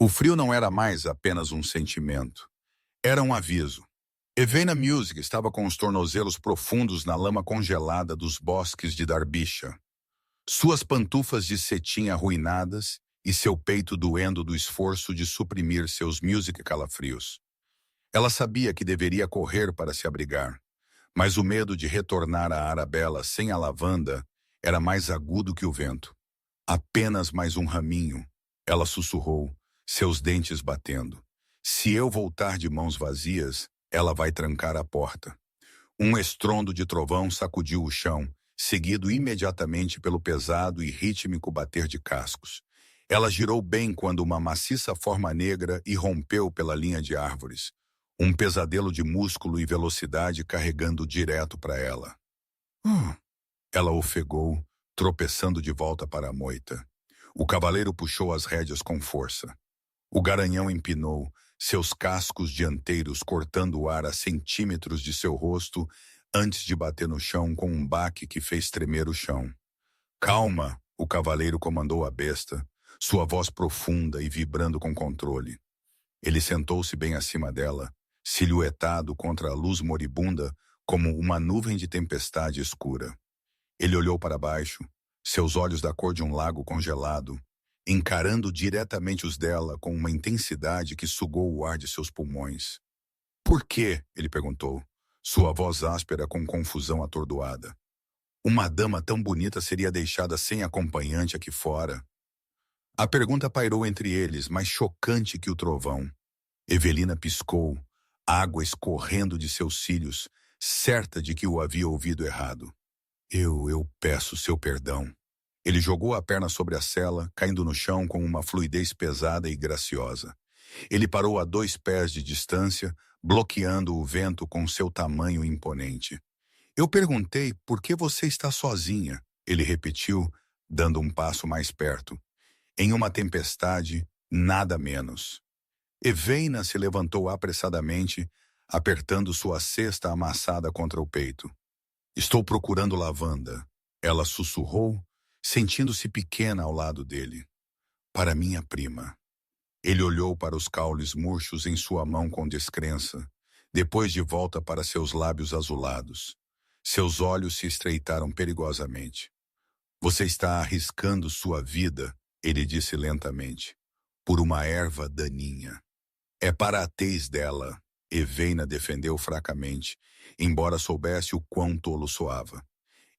O frio não era mais apenas um sentimento. Era um aviso. Evena Music estava com os tornozelos profundos na lama congelada dos bosques de Derbyshire. Suas pantufas de cetim arruinadas e seu peito doendo do esforço de suprimir seus music calafrios. Ela sabia que deveria correr para se abrigar, mas o medo de retornar à Arabella sem a lavanda era mais agudo que o vento. Apenas mais um raminho, ela sussurrou, seus dentes batendo. Se eu voltar de mãos vazias, ela vai trancar a porta. Um estrondo de trovão sacudiu o chão, seguido imediatamente pelo pesado e rítmico bater de cascos. Ela girou bem quando uma maciça forma negra irrompeu pela linha de árvores. Um pesadelo de músculo e velocidade carregando direto para ela. Ela ofegou, tropeçando de volta para a moita. O cavaleiro puxou as rédeas com força. O garanhão empinou, seus cascos dianteiros cortando o ar a centímetros de seu rosto antes de bater no chão com um baque que fez tremer o chão. Calma, o cavaleiro comandou a besta, sua voz profunda e vibrando com controle. Ele sentou-se bem acima dela, silhuetado contra a luz moribunda como uma nuvem de tempestade escura. Ele olhou para baixo, seus olhos da cor de um lago congelado, encarando diretamente os dela com uma intensidade que sugou o ar de seus pulmões. Por quê? Ele perguntou, sua voz áspera com confusão atordoada. Uma dama tão bonita seria deixada sem acompanhante aqui fora. A pergunta pairou entre eles, mais chocante que o trovão. Evelina piscou, água escorrendo de seus cílios, certa de que o havia ouvido errado. Eu peço seu perdão. Ele jogou a perna sobre a sela, caindo no chão com uma fluidez pesada e graciosa. Ele parou a 2 pés de distância, bloqueando o vento com seu tamanho imponente. Eu perguntei por que você está sozinha, ele repetiu, dando um passo mais perto. Em uma tempestade, nada menos. Eveina se levantou apressadamente, apertando sua cesta amassada contra o peito. Estou procurando lavanda, ela sussurrou, sentindo-se pequena ao lado dele. Para minha prima. Ele olhou para os caules murchos em sua mão com descrença, depois de volta para seus lábios azulados. Seus olhos se estreitaram perigosamente. Você está arriscando sua vida, ele disse lentamente, por uma erva daninha. É para a tez dela, Eveina defendeu fracamente, embora soubesse o quão tolo soava.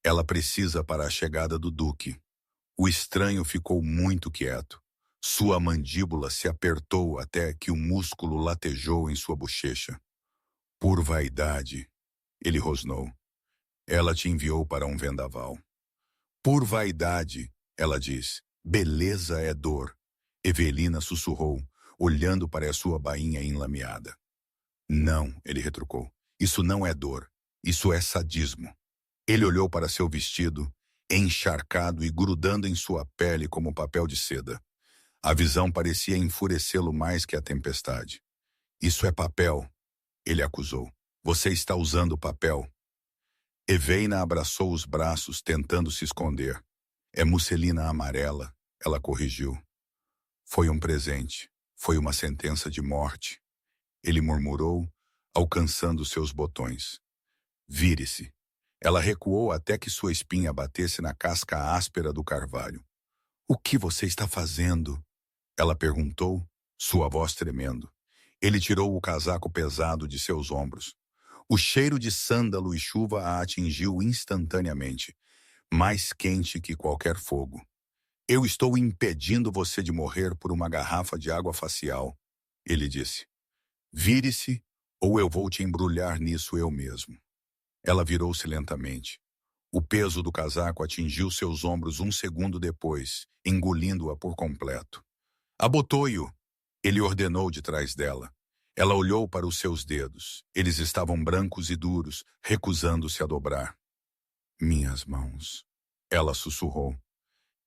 Ela precisa para a chegada do duque. O estranho ficou muito quieto. Sua mandíbula se apertou até que o músculo latejou em sua bochecha. Por vaidade, ele rosnou. Ela te enviou para um vendaval. Por vaidade, ela disse. Beleza é dor. Evelina sussurrou, olhando para a sua bainha enlameada. Não, ele retrucou. Isso não é dor. Isso é sadismo. Ele olhou para seu vestido, encharcado e grudando em sua pele como papel de seda. A visão parecia enfurecê-lo mais que a tempestade. Isso é papel, ele acusou. Você está usando papel. Eveina abraçou os braços, tentando se esconder. É musselina amarela, ela corrigiu. Foi um presente. Foi uma sentença de morte. Ele murmurou, alcançando seus botões. Vire-se. Ela recuou até que sua espinha batesse na casca áspera do carvalho. O que você está fazendo? Ela perguntou, sua voz tremendo. Ele tirou o casaco pesado de seus ombros. O cheiro de sândalo e chuva a atingiu instantaneamente, mais quente que qualquer fogo. Eu estou impedindo você de morrer por uma garrafa de água facial, ele disse. Vire-se, ou eu vou te embrulhar nisso eu mesmo. Ela virou-se lentamente. O peso do casaco atingiu seus ombros 1 segundo depois, engolindo-a por completo. Abotoio, ele ordenou de trás dela. Ela olhou para os seus dedos. Eles estavam brancos e duros, recusando-se a dobrar. Minhas mãos, ela sussurrou.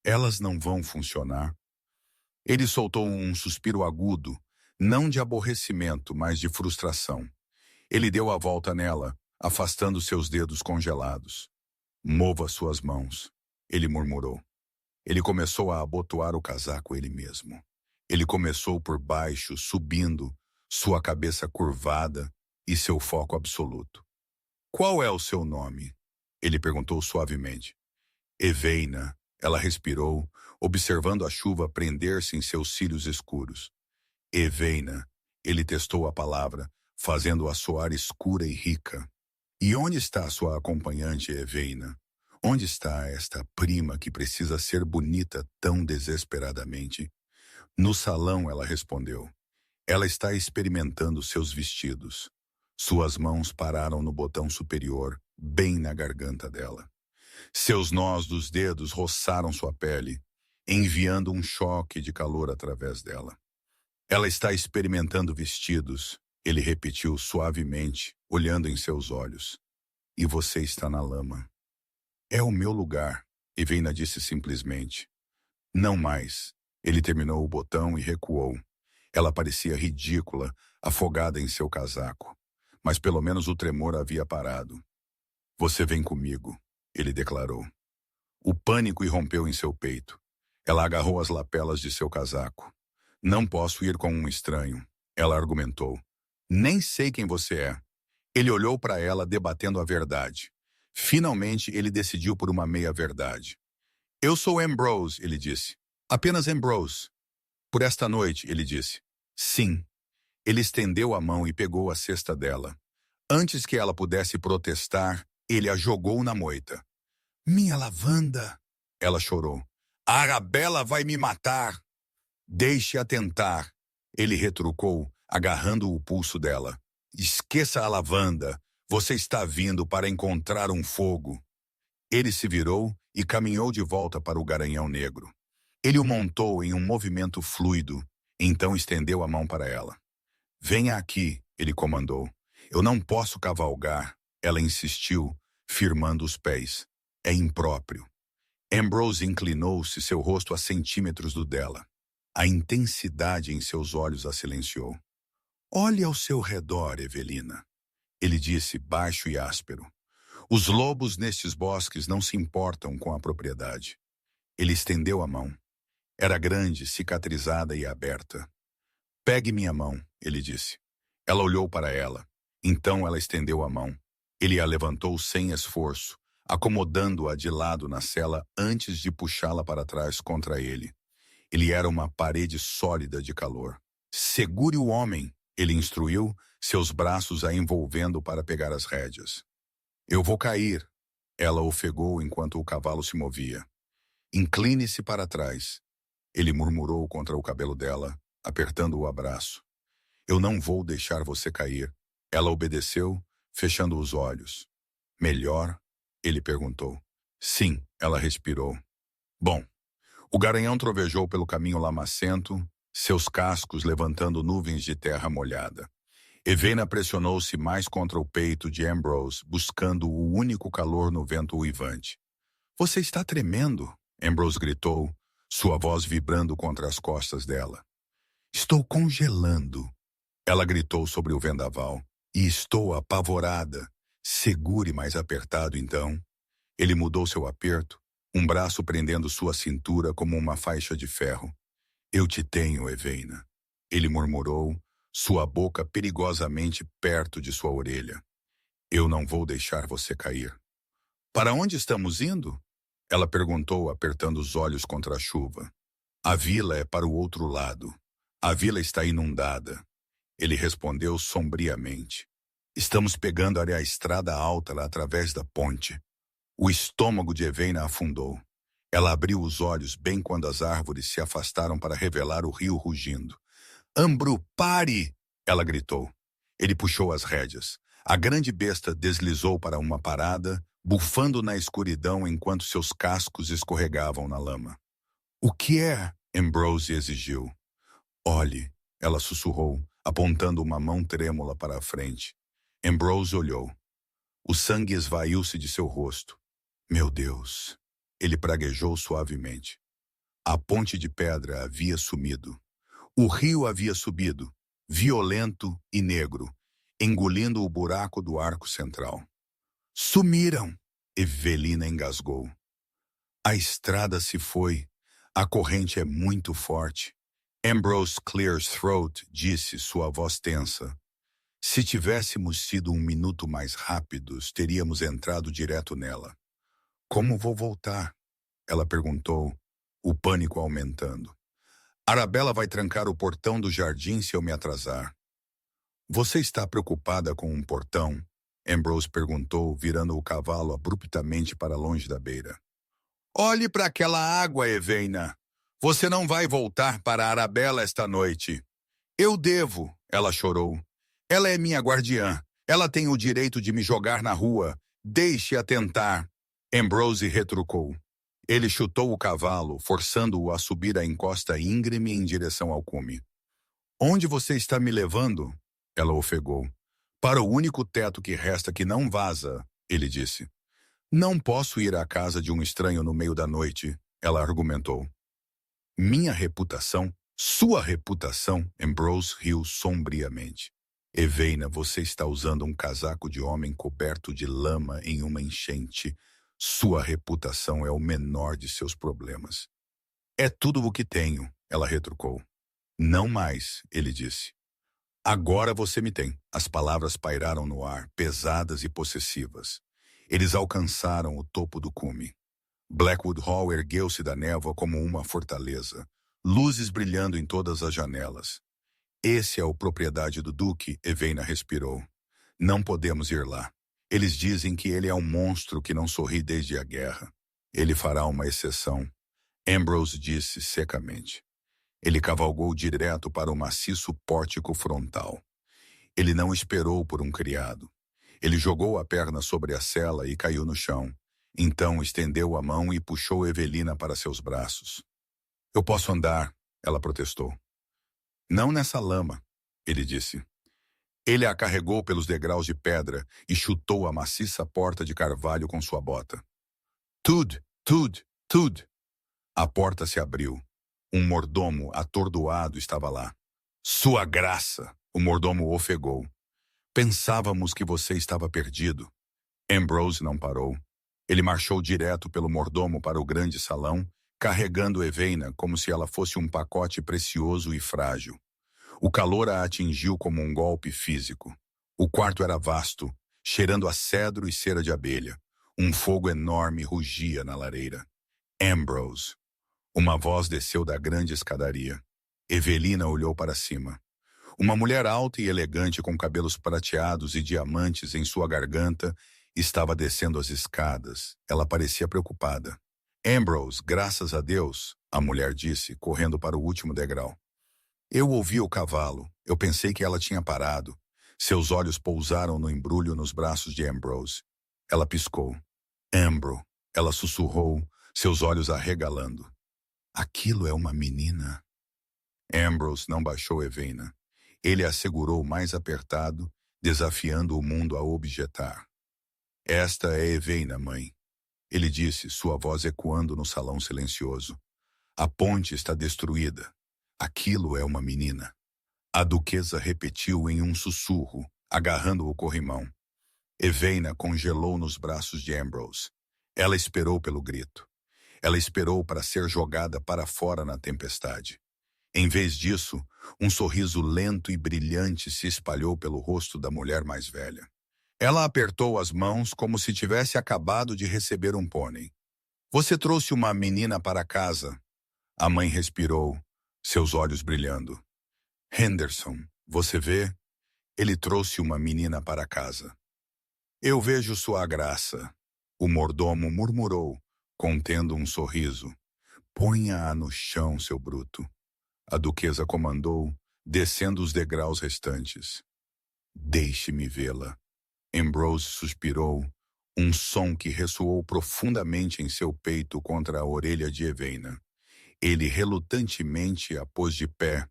Elas não vão funcionar. Ele soltou um suspiro agudo, não de aborrecimento, mas de frustração. Ele deu a volta nela, afastando seus dedos congelados. Mova suas mãos, ele murmurou. Ele começou a abotoar o casaco ele mesmo. Ele começou por baixo, subindo, sua cabeça curvada e seu foco absoluto. Qual é o seu nome? Ele perguntou suavemente. Eveina. Ela respirou, observando a chuva prender-se em seus cílios escuros. Eveina. Ele testou a palavra, fazendo-a soar escura e rica. E onde está sua acompanhante, Eveina? Onde está esta prima que precisa ser bonita tão desesperadamente? No salão, ela respondeu. Ela está experimentando seus vestidos. Suas mãos pararam no botão superior, bem na garganta dela. Seus nós dos dedos roçaram sua pele, enviando um choque de calor através dela. Ela está experimentando vestidos, ele repetiu suavemente, olhando em seus olhos. E você está na lama. É o meu lugar, Eveina disse simplesmente. Não mais. Ele terminou o botão e recuou. Ela parecia ridícula, afogada em seu casaco. Mas pelo menos o tremor havia parado. Você vem comigo, ele declarou. O pânico irrompeu em seu peito. Ela agarrou as lapelas de seu casaco. Não posso ir com um estranho, ela argumentou. Nem sei quem você é. Ele olhou para ela, debatendo a verdade. Finalmente, ele decidiu por uma meia-verdade. Eu sou Ambrose, ele disse. Apenas Ambrose. Por esta noite, ele disse. Sim. Ele estendeu a mão e pegou a cesta dela. Antes que ela pudesse protestar, ele a jogou na moita. Minha lavanda! Ela chorou. A Arabella vai me matar! Deixe-a tentar. Ele retrucou, agarrando o pulso dela. Esqueça a lavanda. Você está vindo para encontrar um fogo. Ele se virou e caminhou de volta para o garanhão negro. Ele o montou em um movimento fluido, então estendeu a mão para ela. Venha aqui, ele comandou. Eu não posso cavalgar, ela insistiu, firmando os pés. É impróprio. Ambrose inclinou-se, seu rosto a centímetros do dela. A intensidade em seus olhos a silenciou. Olhe ao seu redor, Evelina. Ele disse, baixo e áspero. Os lobos nestes bosques não se importam com a propriedade. Ele estendeu a mão. Era grande, cicatrizada e aberta. Pegue minha mão, ele disse. Ela olhou para ela. Então ela estendeu a mão. Ele a levantou sem esforço, acomodando-a de lado na cela antes de puxá-la para trás contra ele. Ele era uma parede sólida de calor. Segure o homem, ele instruiu, seus braços a envolvendo para pegar as rédeas. Eu vou cair, ela ofegou enquanto o cavalo se movia. Incline-se para trás. Ele murmurou contra o cabelo dela, apertando o abraço. Eu não vou deixar você cair. Ela obedeceu, fechando os olhos. Melhor? Ele perguntou. Sim, ela respirou. Bom. O garanhão trovejou pelo caminho lamacento, seus cascos levantando nuvens de terra molhada. Eveina pressionou-se mais contra o peito de Ambrose, buscando o único calor no vento uivante. Você está tremendo, Ambrose gritou, sua voz vibrando contra as costas dela. Estou congelando, ela gritou sobre o vendaval. E estou apavorada. Segure mais apertado, então. Ele mudou seu aperto, um braço prendendo sua cintura como uma faixa de ferro. Eu te tenho, Eveina. Ele murmurou, sua boca perigosamente perto de sua orelha. Eu não vou deixar você cair. Para onde estamos indo? Ela perguntou, apertando os olhos contra a chuva. A vila é para o outro lado. A vila está inundada. Ele respondeu sombriamente. Estamos pegando a estrada alta lá através da ponte. O estômago de Eveina afundou. Ela abriu os olhos bem quando as árvores se afastaram para revelar o rio rugindo. Ambro, pare! Ela gritou. Ele puxou as rédeas. A grande besta deslizou para uma parada, bufando na escuridão enquanto seus cascos escorregavam na lama. O que é? Ambrose exigiu. Olhe, ela sussurrou, apontando uma mão trêmula para a frente. Ambrose olhou. O sangue esvaiu-se de seu rosto. Meu Deus! Ele praguejou suavemente. A ponte de pedra havia sumido. O rio havia subido, violento e negro, engolindo o buraco do arco central. Sumiram! Evelina engasgou. A estrada se foi. A corrente é muito forte. Ambrose clears throat, disse, sua voz tensa. Se tivéssemos sido 1 minuto mais rápidos, teríamos entrado direto nela. Como vou voltar? Ela perguntou, o pânico aumentando. Arabella vai trancar o portão do jardim se eu me atrasar. Você está preocupada com um portão? Ambrose perguntou, virando o cavalo abruptamente para longe da beira. Olhe para aquela água, Eveina. Você não vai voltar para Arabella esta noite. Eu devo, ela chorou. Ela é minha guardiã. Ela tem o direito de me jogar na rua. Deixe-a tentar. Ambrose retrucou. Ele chutou o cavalo, forçando-o a subir a encosta íngreme em direção ao cume. Onde você está me levando? Ela ofegou. Para o único teto que resta que não vaza, ele disse. Não posso ir à casa de um estranho no meio da noite, ela argumentou. Minha reputação? Sua reputação? Ambrose riu sombriamente. Eveina, você está usando um casaco de homem coberto de lama em uma enchente. Sua reputação é o menor de seus problemas. É tudo o que tenho, ela retrucou. Não mais, ele disse. Agora você me tem. As palavras pairaram no ar, pesadas e possessivas. Eles alcançaram o topo do cume. Blackwood Hall ergueu-se da névoa como uma fortaleza, luzes brilhando em todas as janelas. Esse é o propriedade do Duque, Eveina respirou. Não podemos ir lá. Eles dizem que ele é um monstro que não sorri desde a guerra. Ele fará uma exceção. Ambrose disse secamente. Ele cavalgou direto para o maciço pórtico frontal. Ele não esperou por um criado. Ele jogou a perna sobre a sela e caiu no chão. Então estendeu a mão e puxou Evelina para seus braços. Eu posso andar, ela protestou. Não nessa lama, ele disse. Ele a carregou pelos degraus de pedra e chutou a maciça porta de carvalho com sua bota. Tud, tud, tud. A porta se abriu. Um mordomo atordoado estava lá. Sua graça, o mordomo ofegou. Pensávamos que você estava perdido. Ambrose não parou. Ele marchou direto pelo mordomo para o grande salão, carregando Eveina como se ela fosse um pacote precioso e frágil. O calor a atingiu como um golpe físico. O quarto era vasto, cheirando a cedro e cera de abelha. Um fogo enorme rugia na lareira. Ambrose. Uma voz desceu da grande escadaria. Evelina olhou para cima. Uma mulher alta e elegante com cabelos prateados e diamantes em sua garganta estava descendo as escadas. Ela parecia preocupada. Ambrose, graças a Deus, a mulher disse, correndo para o último degrau. Eu ouvi o cavalo. Eu pensei que ela tinha parado. Seus olhos pousaram no embrulho nos braços de Ambrose. Ela piscou. Ambro, ela sussurrou, seus olhos arregalando. Aquilo é uma menina. Ambrose não baixou Eveina. Ele a segurou mais apertado, desafiando o mundo a objetar. Esta é Eveina, mãe. Ele disse, sua voz ecoando no salão silencioso. A ponte está destruída. Aquilo é uma menina. A duquesa repetiu em um sussurro, agarrando o corrimão. Eveina congelou nos braços de Ambrose. Ela esperou pelo grito. Ela esperou para ser jogada para fora na tempestade. Em vez disso, um sorriso lento e brilhante se espalhou pelo rosto da mulher mais velha. Ela apertou as mãos como se tivesse acabado de receber um pônei. Você trouxe uma menina para casa. A mãe respirou, seus olhos brilhando. Henderson, você vê? Ele trouxe uma menina para casa. Eu vejo sua graça. O mordomo murmurou, contendo um sorriso. Ponha-a no chão, seu bruto. A duquesa comandou, descendo os degraus restantes. Deixe-me vê-la. Ambrose suspirou, um som que ressoou profundamente em seu peito contra a orelha de Eveina. Ele relutantemente a pôs de pé,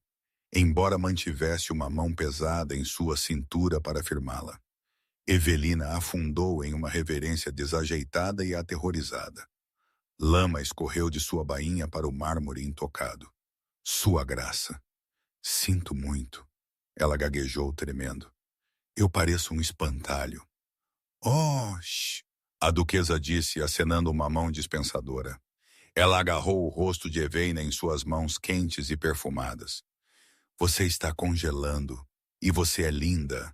embora mantivesse uma mão pesada em sua cintura para firmá-la. Evelina afundou em uma reverência desajeitada e aterrorizada. Lama escorreu de sua bainha para o mármore intocado. Sua graça. Sinto muito. Ela gaguejou, tremendo. Eu pareço um espantalho. Oh, shh, a duquesa disse, acenando uma mão dispensadora. Ela agarrou o rosto de Eveina em suas mãos quentes e perfumadas. Você está congelando, e você é linda.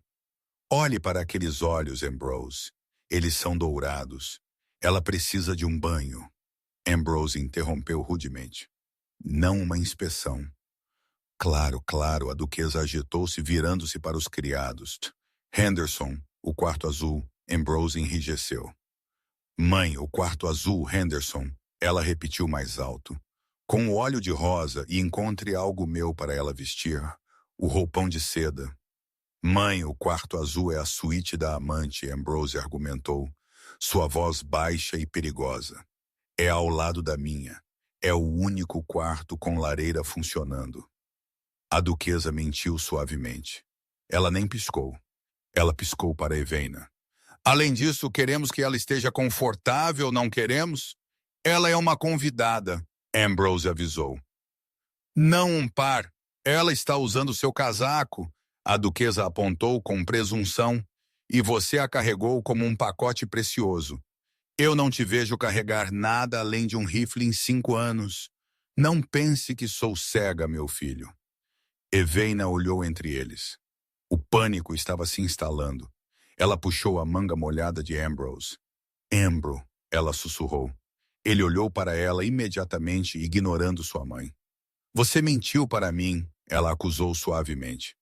Olhe para aqueles olhos, Ambrose. Eles são dourados. Ela precisa de um banho. Ambrose interrompeu rudemente. Não uma inspeção. Claro, claro, a duquesa agitou-se virando-se para os criados. Henderson, o quarto azul. Ambrose enrijeceu. Mãe, o quarto azul, Henderson. Ela repetiu mais alto. Com o óleo de rosa e encontre algo meu para ela vestir. O roupão de seda. Mãe, o quarto azul é a suíte da amante, Ambrose argumentou. Sua voz baixa e perigosa. É ao lado da minha. É o único quarto com lareira funcionando. A duquesa mentiu suavemente. Ela nem piscou. Ela piscou para Eveina. Além disso, queremos que ela esteja confortável, não queremos? Ela é uma convidada, Ambrose avisou. Não um par. Ela está usando seu casaco, a duquesa apontou com presunção, e você a carregou como um pacote precioso. Eu não te vejo carregar nada além de um rifle em 5 anos. Não pense que sou cega, meu filho. Eveina olhou entre eles. O pânico estava se instalando. Ela puxou a manga molhada de Ambrose. Ambro, ela sussurrou. Ele olhou para ela imediatamente, ignorando sua mãe. Você mentiu para mim, ela acusou suavemente.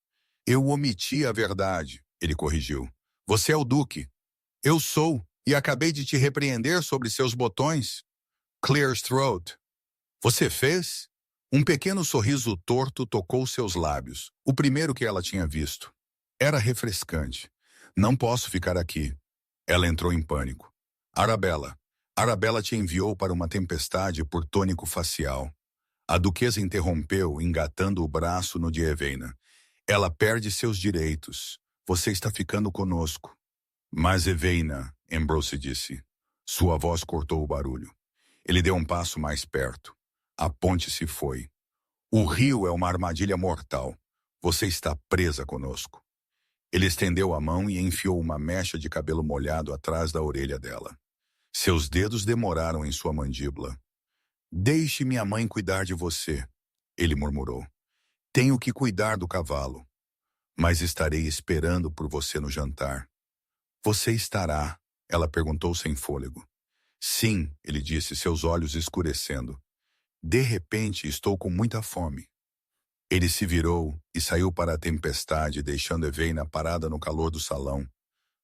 Eu omiti a verdade, ele corrigiu. Você é o duque. Eu sou, e acabei de te repreender sobre seus botões. Clear's throat. Você fez? Um pequeno sorriso torto tocou seus lábios, o primeiro que ela tinha visto. Era refrescante. Não posso ficar aqui. Ela entrou em pânico. Arabella. Arabella te enviou para uma tempestade por tônico facial. A duquesa interrompeu, engatando o braço no de Eveina. Ela perde seus direitos. Você está ficando conosco. Mas Eveina, Ambrose disse. Sua voz cortou o barulho. Ele deu um passo mais perto. A ponte se foi. O rio é uma armadilha mortal. Você está presa conosco. Ele estendeu a mão e enfiou uma mecha de cabelo molhado atrás da orelha dela. Seus dedos demoraram em sua mandíbula. Deixe minha mãe cuidar de você, ele murmurou. Tenho que cuidar do cavalo. Mas estarei esperando por você no jantar. Você estará? Ela perguntou sem fôlego. Sim, ele disse, seus olhos escurecendo. De repente, estou com muita fome. Ele se virou e saiu para a tempestade, deixando Eveina parada no calor do salão,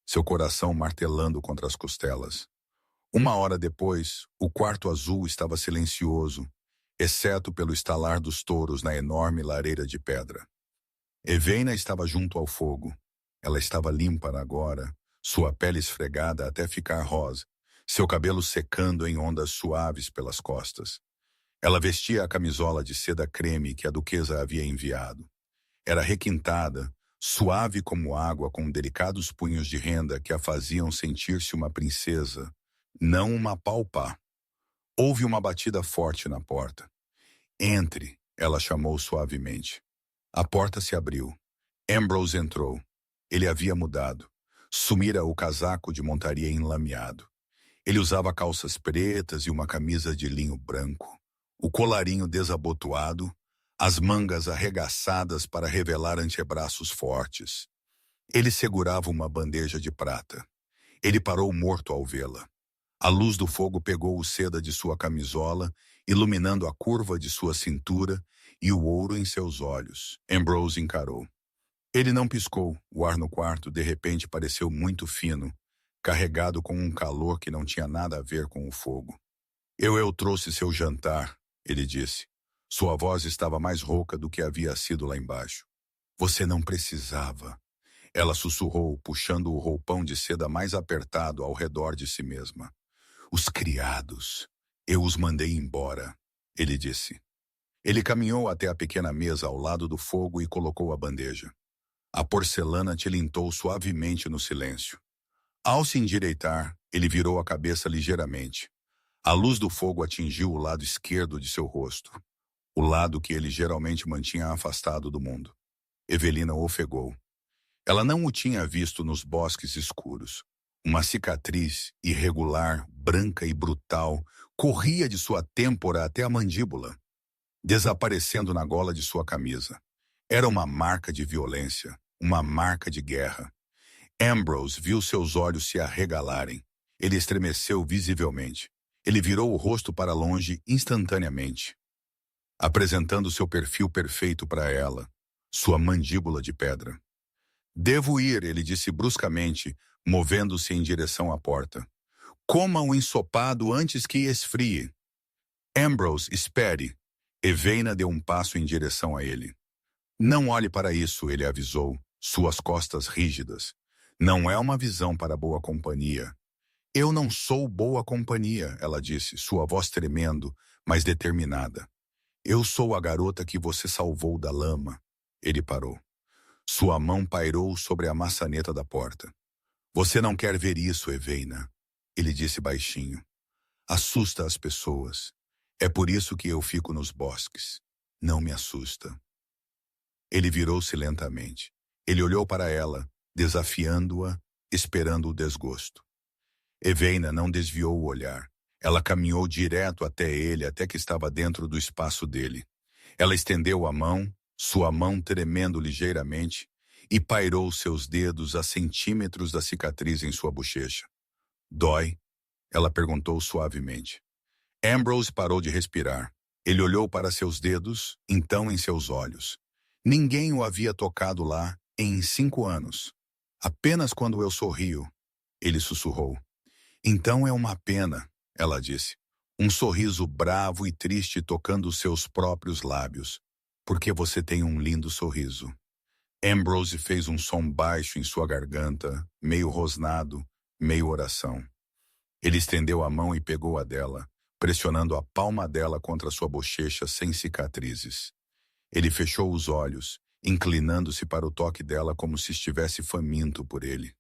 seu coração martelando contra as costelas. 1 hora depois, o quarto azul estava silencioso, exceto pelo estalar dos touros na enorme lareira de pedra. Eveina estava junto ao fogo. Ela estava limpa agora, sua pele esfregada até ficar rosa, seu cabelo secando em ondas suaves pelas costas. Ela vestia a camisola de seda creme que a duquesa havia enviado. Era requintada, suave como água, com delicados punhos de renda que a faziam sentir-se uma princesa, não uma paupá. Houve uma batida forte na porta. Entre, ela chamou suavemente. A porta se abriu. Ambrose entrou. Ele havia mudado. Sumira o casaco de montaria enlameado. Ele usava calças pretas e uma camisa de linho branco. O colarinho desabotoado, as mangas arregaçadas para revelar antebraços fortes. Ele segurava uma bandeja de prata. Ele parou morto ao vê-la. A luz do fogo pegou o seda de sua camisola, iluminando a curva de sua cintura e o ouro em seus olhos. Ambrose encarou. Ele não piscou. O ar no quarto, de repente, pareceu muito fino, carregado com um calor que não tinha nada a ver com o fogo. Eu trouxe seu jantar, ele disse. Sua voz estava mais rouca do que havia sido lá embaixo. Você não precisava. Ela sussurrou, puxando o roupão de seda mais apertado ao redor de si mesma. Os criados. Eu os mandei embora, ele disse. Ele caminhou até a pequena mesa ao lado do fogo e colocou a bandeja. A porcelana tilintou suavemente no silêncio. Ao se endireitar, ele virou a cabeça ligeiramente. A luz do fogo atingiu o lado esquerdo de seu rosto, o lado que ele geralmente mantinha afastado do mundo. Evelina ofegou. Ela não o tinha visto nos bosques escuros. Uma cicatriz irregular, branca e brutal, corria de sua têmpora até a mandíbula, desaparecendo na gola de sua camisa. Era uma marca de violência, uma marca de guerra. Ambrose viu seus olhos se arregalarem. Ele estremeceu visivelmente. Ele virou o rosto para longe instantaneamente, apresentando seu perfil perfeito para ela, sua mandíbula de pedra. Devo ir, ele disse bruscamente, movendo-se em direção à porta. Coma o ensopado antes que esfrie. Ambrose, espere. Eveina deu um passo em direção a ele. Não olhe para isso, ele avisou, suas costas rígidas. Não é uma visão para boa companhia. Eu não sou boa companhia, ela disse, sua voz tremendo, mas determinada. Eu sou a garota que você salvou da lama. Ele parou. Sua mão pairou sobre a maçaneta da porta. Você não quer ver isso, Eveina, ele disse baixinho. Assusta as pessoas. É por isso que eu fico nos bosques. Não me assusta. Ele virou-se lentamente. Ele olhou para ela, desafiando-a, esperando o desgosto. Eveina não desviou o olhar. Ela caminhou direto até ele, até que estava dentro do espaço dele. Ela estendeu a mão, sua mão tremendo ligeiramente, e pairou seus dedos a centímetros da cicatriz em sua bochecha. Dói? Ela perguntou suavemente. Ambrose parou de respirar. Ele olhou para seus dedos, então em seus olhos. Ninguém o havia tocado lá em 5 anos. Apenas quando eu sorrio, ele sussurrou. Então é uma pena, ela disse. Um sorriso bravo e triste tocando seus próprios lábios. Porque você tem um lindo sorriso. Ambrose fez um som baixo em sua garganta, meio rosnado, meio oração. Ele estendeu a mão e pegou a dela, pressionando a palma dela contra sua bochecha sem cicatrizes. Ele fechou os olhos, inclinando-se para o toque dela como se estivesse faminto por ele.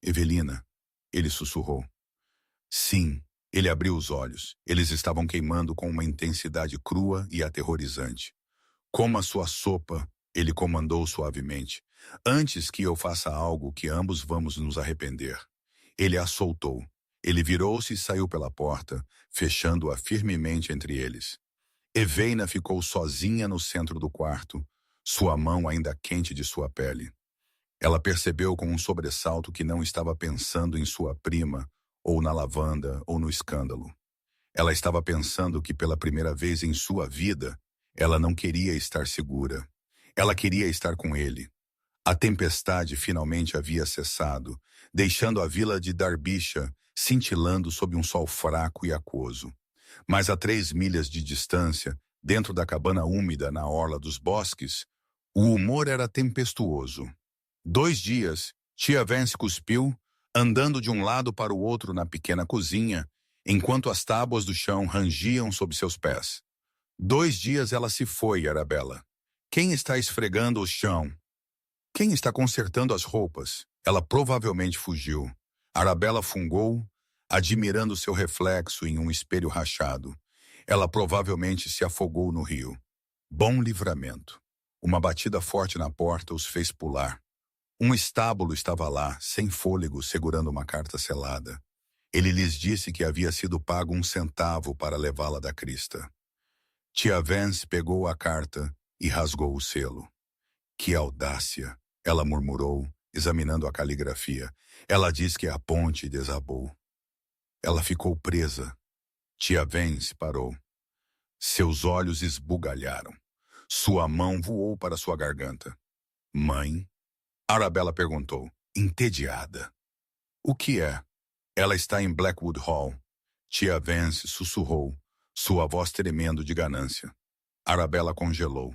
Evelina, ele sussurrou. Sim, ele abriu os olhos. Eles estavam queimando com uma intensidade crua e aterrorizante. Coma sua sopa, ele comandou suavemente. Antes que eu faça algo que ambos vamos nos arrepender. Ele a soltou. Ele virou-se e saiu pela porta, fechando-a firmemente entre eles. Eveina ficou sozinha no centro do quarto, sua mão ainda quente de sua pele. Ela percebeu com um sobressalto que não estava pensando em sua prima, ou na lavanda, ou no escândalo. Ela estava pensando que pela primeira vez em sua vida, ela não queria estar segura. Ela queria estar com ele. A tempestade finalmente havia cessado, deixando a vila de Derbyshire cintilando sob um sol fraco e aquoso. Mas a 3 milhas de distância, dentro da cabana úmida na orla dos bosques, o humor era tempestuoso. 2 dias, tia Vance cuspiu, andando de um lado para o outro na pequena cozinha, enquanto as tábuas do chão rangiam sob seus pés. 2 dias ela se foi, Arabella. Quem está esfregando o chão? Quem está consertando as roupas? Ela provavelmente fugiu. Arabella fungou, admirando seu reflexo em um espelho rachado. Ela provavelmente se afogou no rio. Bom livramento. Uma batida forte na porta os fez pular. Um estábulo estava lá, sem fôlego, segurando uma carta selada. Ele lhes disse que havia sido pago 1 centavo para levá-la da crista. Tia Vance pegou a carta e rasgou o selo. Que audácia, ela murmurou, examinando a caligrafia. Ela diz que a ponte desabou. Ela ficou presa. Tia Vance parou. Seus olhos esbugalharam. Sua mão voou para sua garganta. Mãe? Arabella perguntou, entediada. O que é? Ela está em Blackwood Hall. Tia Vance sussurrou, sua voz tremendo de ganância. Arabella congelou.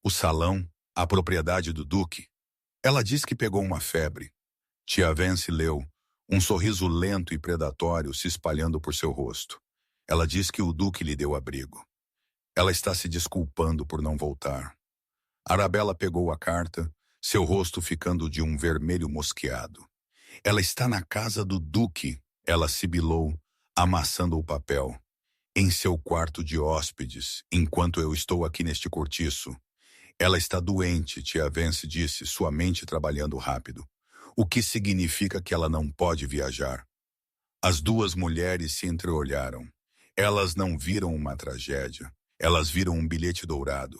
O salão, a propriedade do Duque. Ela diz que pegou uma febre. Tia Vance leu, um sorriso lento e predatório se espalhando por seu rosto. Ela diz que o Duque lhe deu abrigo. Ela está se desculpando por não voltar. Arabella pegou a carta, seu rosto ficando de um vermelho mosqueado. Ela está na casa do Duque, ela sibilou, amassando o papel. Em seu quarto de hóspedes, enquanto eu estou aqui neste cortiço. Ela está doente, tia Vance disse, sua mente trabalhando rápido. o que significa que ela não pode viajar. As duas mulheres se entreolharam. Elas não viram uma tragédia. Elas viram um bilhete dourado.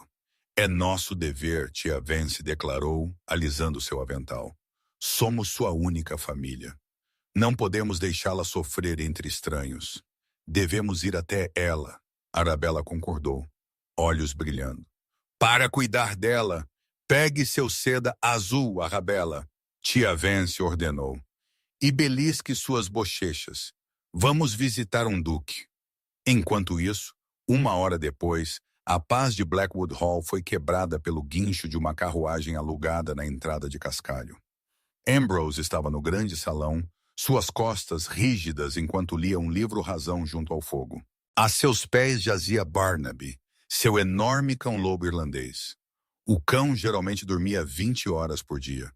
É nosso dever, tia Vance declarou, alisando seu avental. Somos sua única família. Não podemos deixá-la sofrer entre estranhos. Devemos ir até ela. Arabella concordou, olhos brilhando. Para cuidar dela, pegue seu seda azul, Arabella. Tia Vance ordenou. E belisque suas bochechas. Vamos visitar um duque. Enquanto isso, 1 hora depois, a paz de Blackwood Hall foi quebrada pelo guincho de uma carruagem alugada na entrada de Cascalho. Ambrose estava no grande salão, suas costas rígidas enquanto lia um livro-razão junto ao fogo. A seus pés jazia Barnaby, seu enorme cão-lobo irlandês. O cão geralmente dormia 20 horas por dia,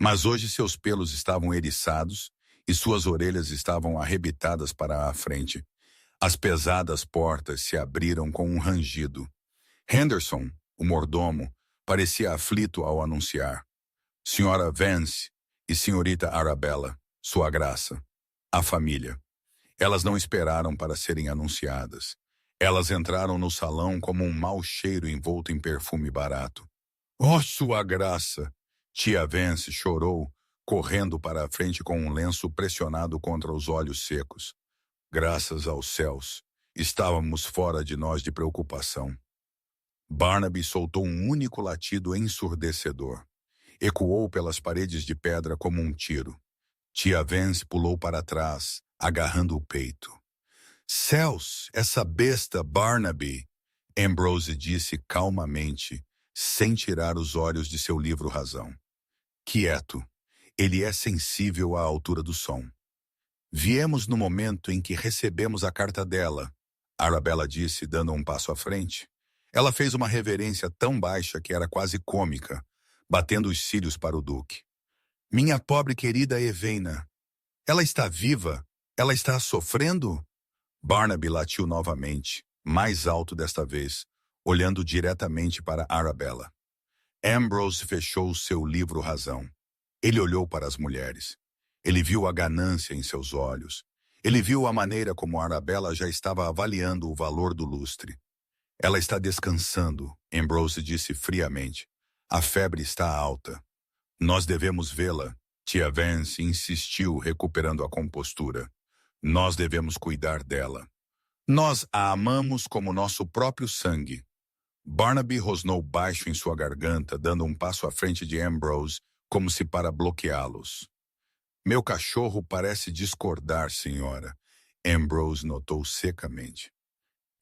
mas hoje seus pelos estavam eriçados e suas orelhas estavam arrebitadas para a frente. As pesadas portas se abriram com um rangido. Henderson, o mordomo, parecia aflito ao anunciar. Senhora Vance e senhorita Arabella, sua graça. A família. Elas não esperaram para serem anunciadas. Elas entraram no salão como um mau cheiro envolto em perfume barato. Oh, sua graça! Tia Vance chorou, correndo para a frente com um lenço pressionado contra os olhos secos. Graças aos céus, estávamos fora de nós de preocupação. Barnaby soltou um único latido ensurdecedor. Ecoou pelas paredes de pedra como um tiro. Tia Vance pulou para trás, agarrando o peito. Céus, essa besta Barnaby! Ambrose disse calmamente, sem tirar os olhos de seu livro-razão. Quieto, ele é sensível à altura do som. Viemos no momento em que recebemos a carta dela, Arabella disse, dando um passo à frente. Ela fez uma reverência tão baixa que era quase cômica, batendo os cílios para o duque. Minha pobre querida Evaina, ela está viva? Ela está sofrendo? Barnaby latiu novamente, mais alto desta vez, olhando diretamente para Arabella. Ambrose fechou seu livro-razão. Ele olhou para as mulheres. Ele viu a ganância em seus olhos. Ele viu a maneira como Arabella já estava avaliando o valor do lustre. Ela está descansando, Ambrose disse friamente. A febre está alta. Nós devemos vê-la. Tia Vance insistiu, recuperando a compostura. Nós devemos cuidar dela. Nós a amamos como nosso próprio sangue. Barnaby rosnou baixo em sua garganta, dando um passo à frente de Ambrose, como se para bloqueá-los. Meu cachorro parece discordar, senhora, Ambrose notou secamente.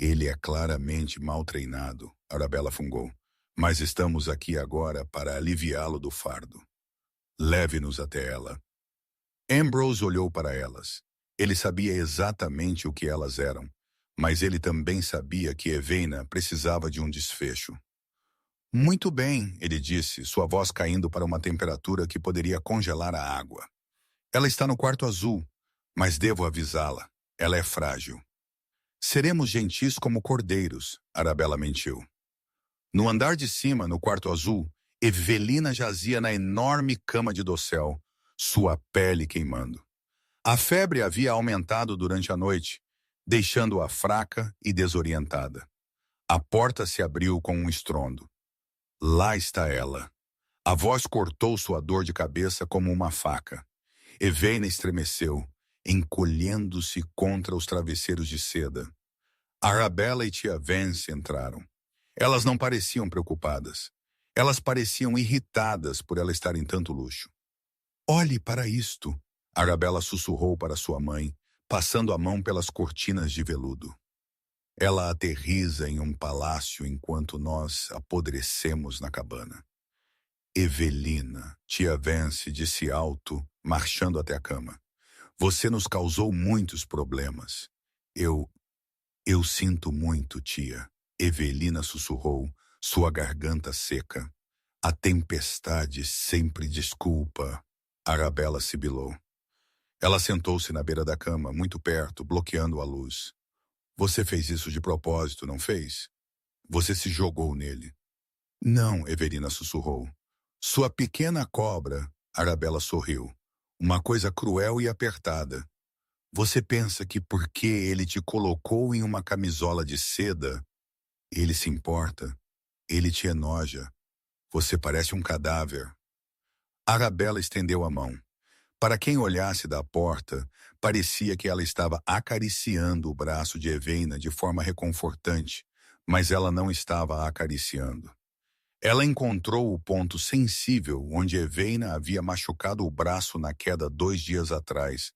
Ele é claramente mal treinado, Arabella fungou, mas estamos aqui agora para aliviá-lo do fardo. Leve-nos até ela. Ambrose olhou para elas. Ele sabia exatamente o que elas eram, mas ele também sabia que Evaina precisava de um desfecho. Muito bem, ele disse, sua voz caindo para uma temperatura que poderia congelar a água. Ela está no quarto azul, mas devo avisá-la, ela é frágil. Seremos gentis como cordeiros, Arabella mentiu. No andar de cima, no quarto azul, Evelina jazia na enorme cama de dossel, sua pele queimando. A febre havia aumentado durante a noite, deixando-a fraca e desorientada. A porta se abriu com um estrondo. Lá está ela. A voz cortou sua dor de cabeça como uma faca. Evaina estremeceu, encolhendo-se contra os travesseiros de seda. Arabella e tia Vance entraram. Elas não pareciam preocupadas. Elas pareciam irritadas por ela estar em tanto luxo. Olhe para isto, Arabella sussurrou para sua mãe, passando a mão pelas cortinas de veludo. Ela aterriza em um palácio enquanto nós apodrecemos na cabana. Evelina, tia Vance disse alto, marchando até a cama. Você nos causou muitos problemas. Eu sinto muito, tia. Evelina sussurrou, sua garganta seca. A tempestade sempre desculpa. Arabella sibilou. Ela sentou-se na beira da cama, muito perto, bloqueando a luz. Você fez isso de propósito, não fez? Você se jogou nele. Não, Evelina sussurrou. Sua pequena cobra, Arabella sorriu. Uma coisa cruel e apertada. Você pensa que porque ele te colocou em uma camisola de seda, ele se importa, ele te enoja. Você parece um cadáver. Arabella estendeu a mão. Para quem olhasse da porta, parecia que ela estava acariciando o braço de Eveina de forma reconfortante, mas ela não estava a acariciando. Ela encontrou o ponto sensível onde Eveina havia machucado o braço na queda 2 dias atrás,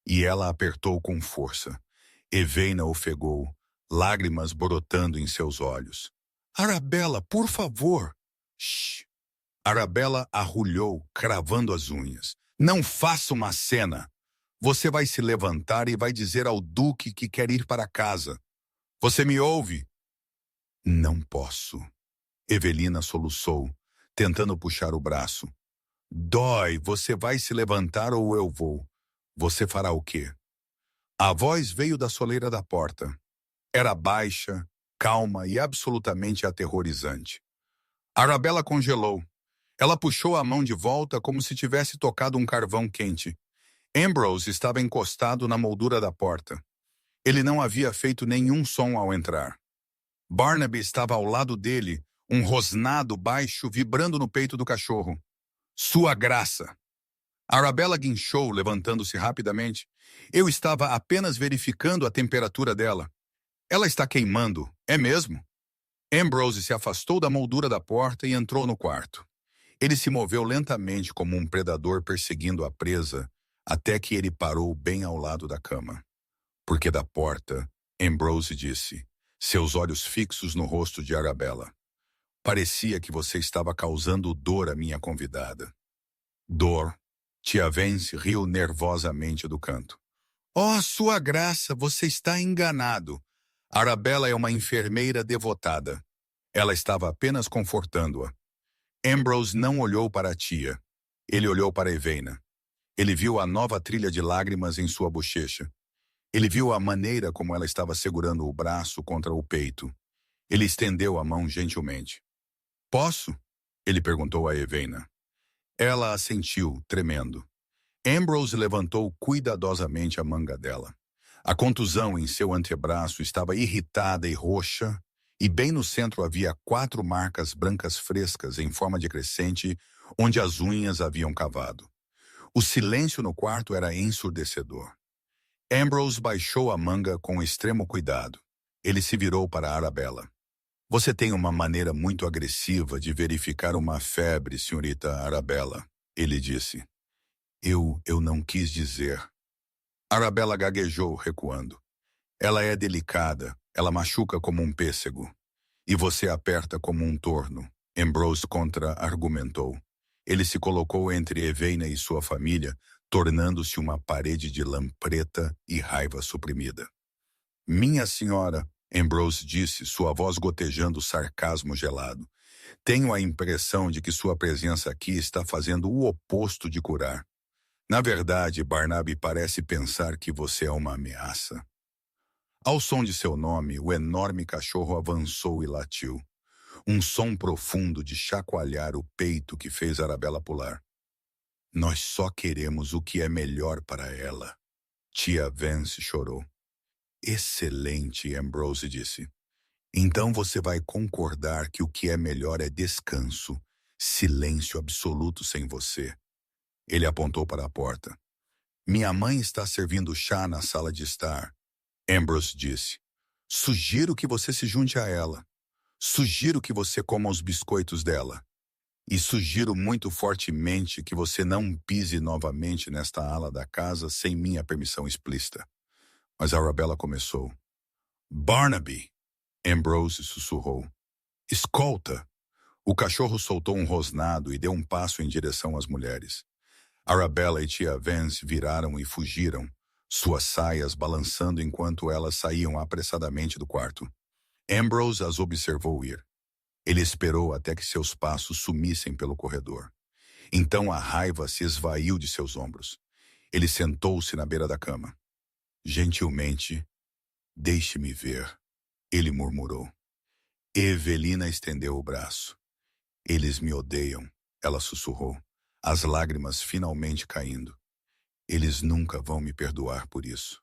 e ela apertou com força. Eveina ofegou, lágrimas brotando em seus olhos. Arabella, por favor! Shh! Arabella arrulhou, cravando as unhas. Não faça uma cena! Você vai se levantar e vai dizer ao Duque que quer ir para casa. Você me ouve? Não posso. Evelina soluçou, tentando puxar o braço. Dói, você vai se levantar ou eu vou. Você fará o quê? A voz veio da soleira da porta. Era baixa, calma e absolutamente aterrorizante. Arabella congelou. Ela puxou a mão de volta como se tivesse tocado um carvão quente. Ambrose estava encostado na moldura da porta. Ele não havia feito nenhum som ao entrar. Barnaby estava ao lado dele, um rosnado baixo vibrando no peito do cachorro. Sua graça! Arabella guinchou, levantando-se rapidamente. Eu estava apenas verificando a temperatura dela. Ela está queimando, é mesmo? Ambrose se afastou da moldura da porta e entrou no quarto. Ele se moveu lentamente como um predador perseguindo a presa, até que ele parou bem ao lado da cama. Porque da porta, Ambrose disse, seus olhos fixos no rosto de Arabella. Parecia que você estava causando dor à minha convidada. Dor. Tia Vance riu nervosamente do canto. Oh, sua graça, você está enganado. Arabella é uma enfermeira devotada. Ela estava apenas confortando-a. Ambrose não olhou para a tia. Ele olhou para Eveina. Ele viu a nova trilha de lágrimas em sua bochecha. Ele viu a maneira como ela estava segurando o braço contra o peito. Ele estendeu a mão gentilmente. Posso? Ele perguntou a Eveina. Ela assentiu, tremendo. Ambrose levantou cuidadosamente a manga dela. A contusão em seu antebraço estava irritada e roxa, e bem no centro havia 4 marcas brancas frescas em forma de crescente, onde as unhas haviam cavado. O silêncio no quarto era ensurdecedor. Ambrose baixou a manga com extremo cuidado. Ele se virou para Arabella. Você tem uma maneira muito agressiva de verificar uma febre, senhorita Arabella, ele disse. Eu não quis dizer. Arabella gaguejou, recuando. Ela é delicada, ela machuca como um pêssego. E você aperta como um torno, Ambrose contra-argumentou. Ele se colocou entre Eveina e sua família, tornando-se uma parede de lã preta e raiva suprimida. Minha senhora, Ambrose disse, sua voz gotejando sarcasmo gelado. Tenho a impressão de que sua presença aqui está fazendo o oposto de curar. Na verdade, Barnaby parece pensar que você é uma ameaça. Ao som de seu nome, o enorme cachorro avançou e latiu. Um som profundo de chacoalhar o peito que fez Arabella pular. Nós só queremos o que é melhor para ela. Tia Vance chorou. Excelente, Ambrose disse. Então você vai concordar que o que é melhor é descanso, silêncio absoluto sem você. Ele apontou para a porta. Minha mãe está servindo chá na sala de estar. Ambrose disse. Sugiro que você se junte a ela. Sugiro que você coma os biscoitos dela. E sugiro muito fortemente que você não pise novamente nesta ala da casa sem minha permissão explícita. Mas Arabella começou. Barnaby! Ambrose sussurrou. Escolta! O cachorro soltou um rosnado e deu um passo em direção às mulheres. Arabella e tia Vance viraram e fugiram, suas saias balançando enquanto elas saíam apressadamente do quarto. Ambrose as observou ir. Ele esperou até que seus passos sumissem pelo corredor. Então a raiva se esvaiu de seus ombros. Ele sentou-se na beira da cama. Gentilmente, deixe-me ver, ele murmurou. Evelina estendeu o braço. Eles me odeiam, ela sussurrou, as lágrimas finalmente caindo. Eles nunca vão me perdoar por isso.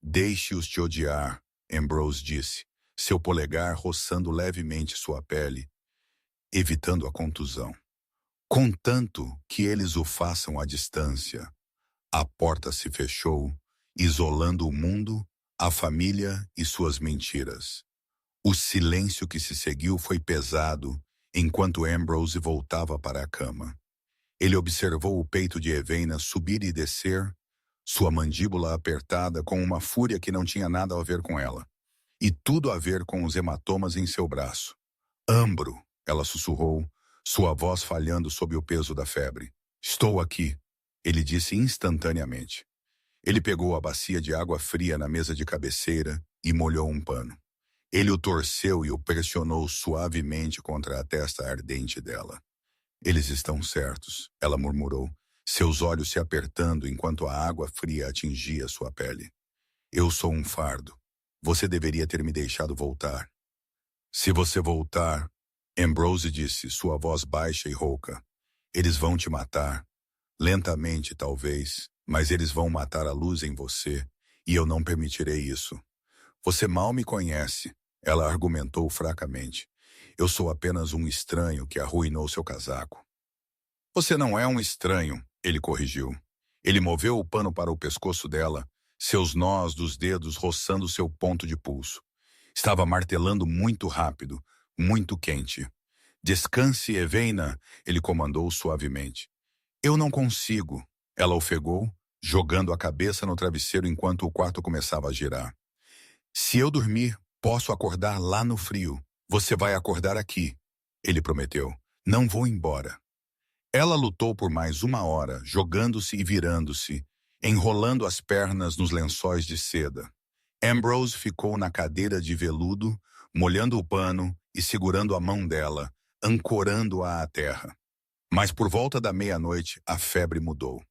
Deixe-os te odiar, Ambrose disse, seu polegar roçando levemente sua pele, evitando a contusão. Contanto que eles o façam à distância. A porta se fechou, isolando o mundo, a família e suas mentiras. O silêncio que se seguiu foi pesado, enquanto Ambrose voltava para a cama. Ele observou o peito de Evaina subir e descer, sua mandíbula apertada com uma fúria que não tinha nada a ver com ela, e tudo a ver com os hematomas em seu braço. Ambro, ela sussurrou, sua voz falhando sob o peso da febre. Estou aqui, ele disse instantaneamente. Ele pegou a bacia de água fria na mesa de cabeceira e molhou um pano. Ele o torceu e o pressionou suavemente contra a testa ardente dela. Eles estão certos, ela murmurou, seus olhos se apertando enquanto a água fria atingia sua pele. Eu sou um fardo. Você deveria ter me deixado voltar. Se você voltar, Ambrose disse, sua voz baixa e rouca. Eles vão te matar. Lentamente, talvez, mas eles vão matar a luz em você, e eu não permitirei isso. Você mal me conhece, ela argumentou fracamente. Eu sou apenas um estranho que arruinou seu casaco. Você não é um estranho, ele corrigiu. Ele moveu o pano para o pescoço dela, seus nós dos dedos roçando seu ponto de pulso. Estava martelando muito rápido, muito quente. Descanse, Evaina, ele comandou suavemente. Eu não consigo, ela ofegou, jogando a cabeça no travesseiro enquanto o quarto começava a girar. Se eu dormir, posso acordar lá no frio. Você vai acordar aqui, ele prometeu. Não vou embora. Ela lutou por mais 1 hora, jogando-se e virando-se, enrolando as pernas nos lençóis de seda. Ambrose ficou na cadeira de veludo, molhando o pano e segurando a mão dela, ancorando-a à terra. Mas por volta da meia-noite, a febre mudou.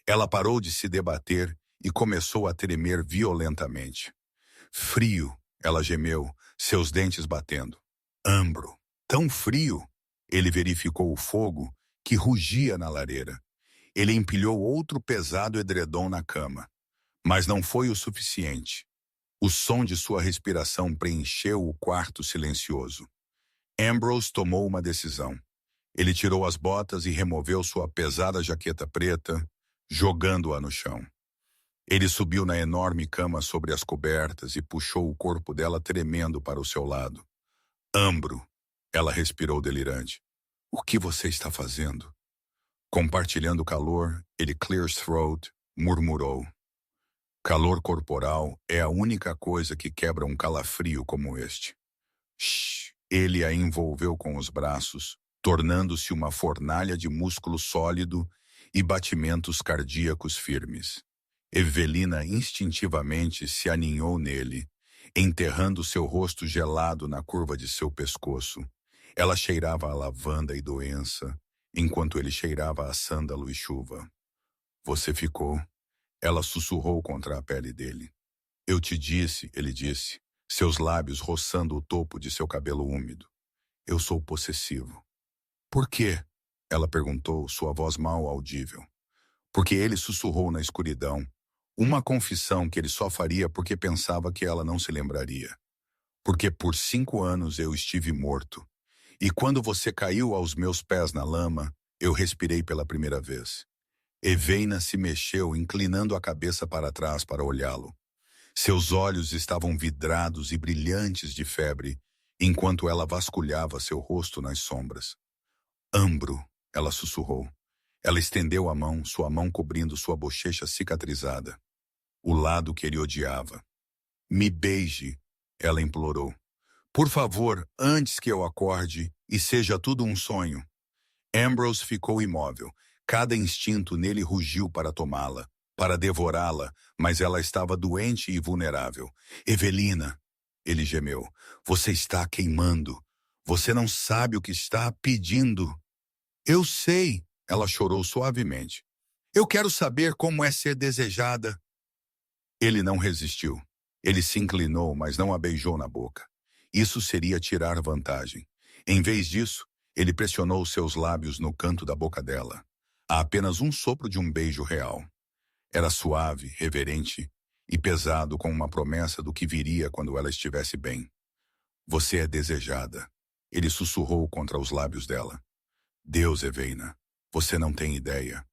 Ela parou de se debater e começou a tremer violentamente. Frio, ela gemeu, seus dentes batendo. Ambro, tão frio! Ele verificou o fogo que rugia na lareira. Ele empilhou outro pesado edredom na cama. Mas não foi o suficiente. O som de sua respiração preencheu o quarto silencioso. Ambrose tomou uma decisão. Ele tirou as botas e removeu sua pesada jaqueta preta, jogando-a no chão. Ele subiu na enorme cama sobre as cobertas e puxou o corpo dela tremendo para o seu lado. Ambro, ela respirou delirante. O que você está fazendo? Compartilhando o calor, ele clear throat, murmurou. Calor corporal é a única coisa que quebra um calafrio como este. Shhh! Ele a envolveu com os braços, tornando-se uma fornalha de músculo sólido e batimentos cardíacos firmes. Evelina instintivamente se aninhou nele, enterrando seu rosto gelado na curva de seu pescoço. Ela cheirava a lavanda e doença, enquanto ele cheirava a sândalo e chuva. Você ficou? Ela sussurrou contra a pele dele. Eu te disse, ele disse, seus lábios roçando o topo de seu cabelo úmido. Eu sou possessivo. Por quê? Ela perguntou, sua voz mal audível. Porque ele sussurrou na escuridão, uma confissão que ele só faria porque pensava que ela não se lembraria. Porque por 5 anos eu estive morto. E quando você caiu aos meus pés na lama, eu respirei pela primeira vez. Evaina se mexeu, inclinando a cabeça para trás para olhá-lo. Seus olhos estavam vidrados e brilhantes de febre, enquanto ela vasculhava seu rosto nas sombras. Ambro, ela sussurrou. Ela estendeu a mão, sua mão cobrindo sua bochecha cicatrizada. O lado que ele odiava. Me beije, ela implorou. Por favor, antes que eu acorde e seja tudo um sonho. Ambrose ficou imóvel. Cada instinto nele rugiu para tomá-la, para devorá-la, mas ela estava doente e vulnerável. Evelina, ele gemeu, você está queimando. Você não sabe o que está pedindo. Eu sei, ela chorou suavemente. Eu quero saber como é ser desejada. Ele não resistiu. Ele se inclinou, mas não a beijou na boca. Isso seria tirar vantagem. Em vez disso, ele pressionou seus lábios no canto da boca dela. Há apenas um sopro de um beijo real. Era suave, reverente e pesado com uma promessa do que viria quando ela estivesse bem. Você é desejada. Ele sussurrou contra os lábios dela. Deus, Eveina, você não tem ideia.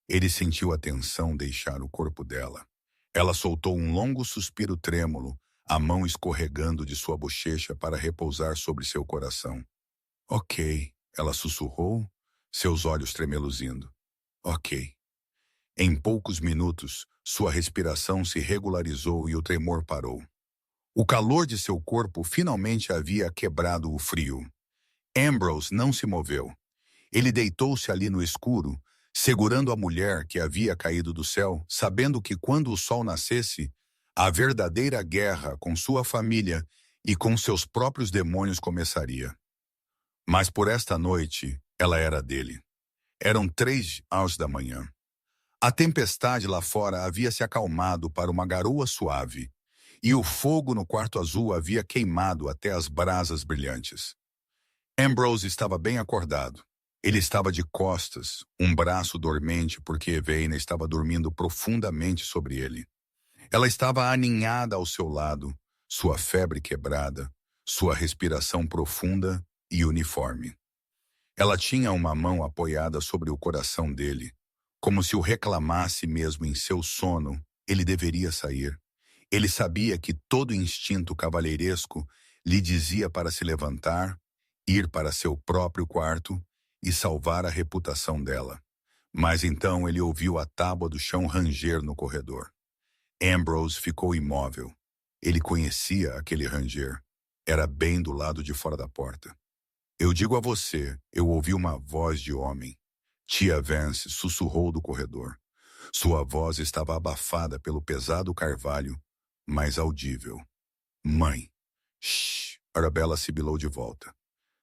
Ele sentiu a tensão deixar o corpo dela. Ela soltou um longo suspiro trêmulo, a mão escorregando de sua bochecha para repousar sobre seu coração. Ok, ela sussurrou, seus olhos tremeluzindo. Ok. Em poucos minutos, sua respiração se regularizou e o tremor parou. O calor de seu corpo finalmente havia quebrado o frio. Ambrose não se moveu. Ele deitou-se ali no escuro, segurando a mulher que havia caído do céu, sabendo que quando o sol nascesse, a verdadeira guerra com sua família e com seus próprios demônios começaria. Mas por esta noite, ela era dele. Eram 3 horas da manhã. A tempestade lá fora havia se acalmado para uma garoa suave, e o fogo no quarto azul havia queimado até as brasas brilhantes. Ambrose estava bem acordado. Ele estava de costas, um braço dormente porque Eveina estava dormindo profundamente sobre ele. Ela estava aninhada ao seu lado, sua febre quebrada, sua respiração profunda e uniforme. Ela tinha uma mão apoiada sobre o coração dele, como se o reclamasse mesmo em seu sono, ele deveria sair. Ele sabia que todo instinto cavalheiresco lhe dizia para se levantar, ir para seu próprio quarto e salvar a reputação dela. Mas então ele ouviu a tábua do chão ranger no corredor. Ambrose ficou imóvel. Ele conhecia aquele ranger. Era bem do lado de fora da porta. Eu digo a você, eu ouvi uma voz de homem. Tia Vance sussurrou do corredor. Sua voz estava abafada pelo pesado carvalho, mas audível. Mãe. Shh, Arabella sibilou de volta.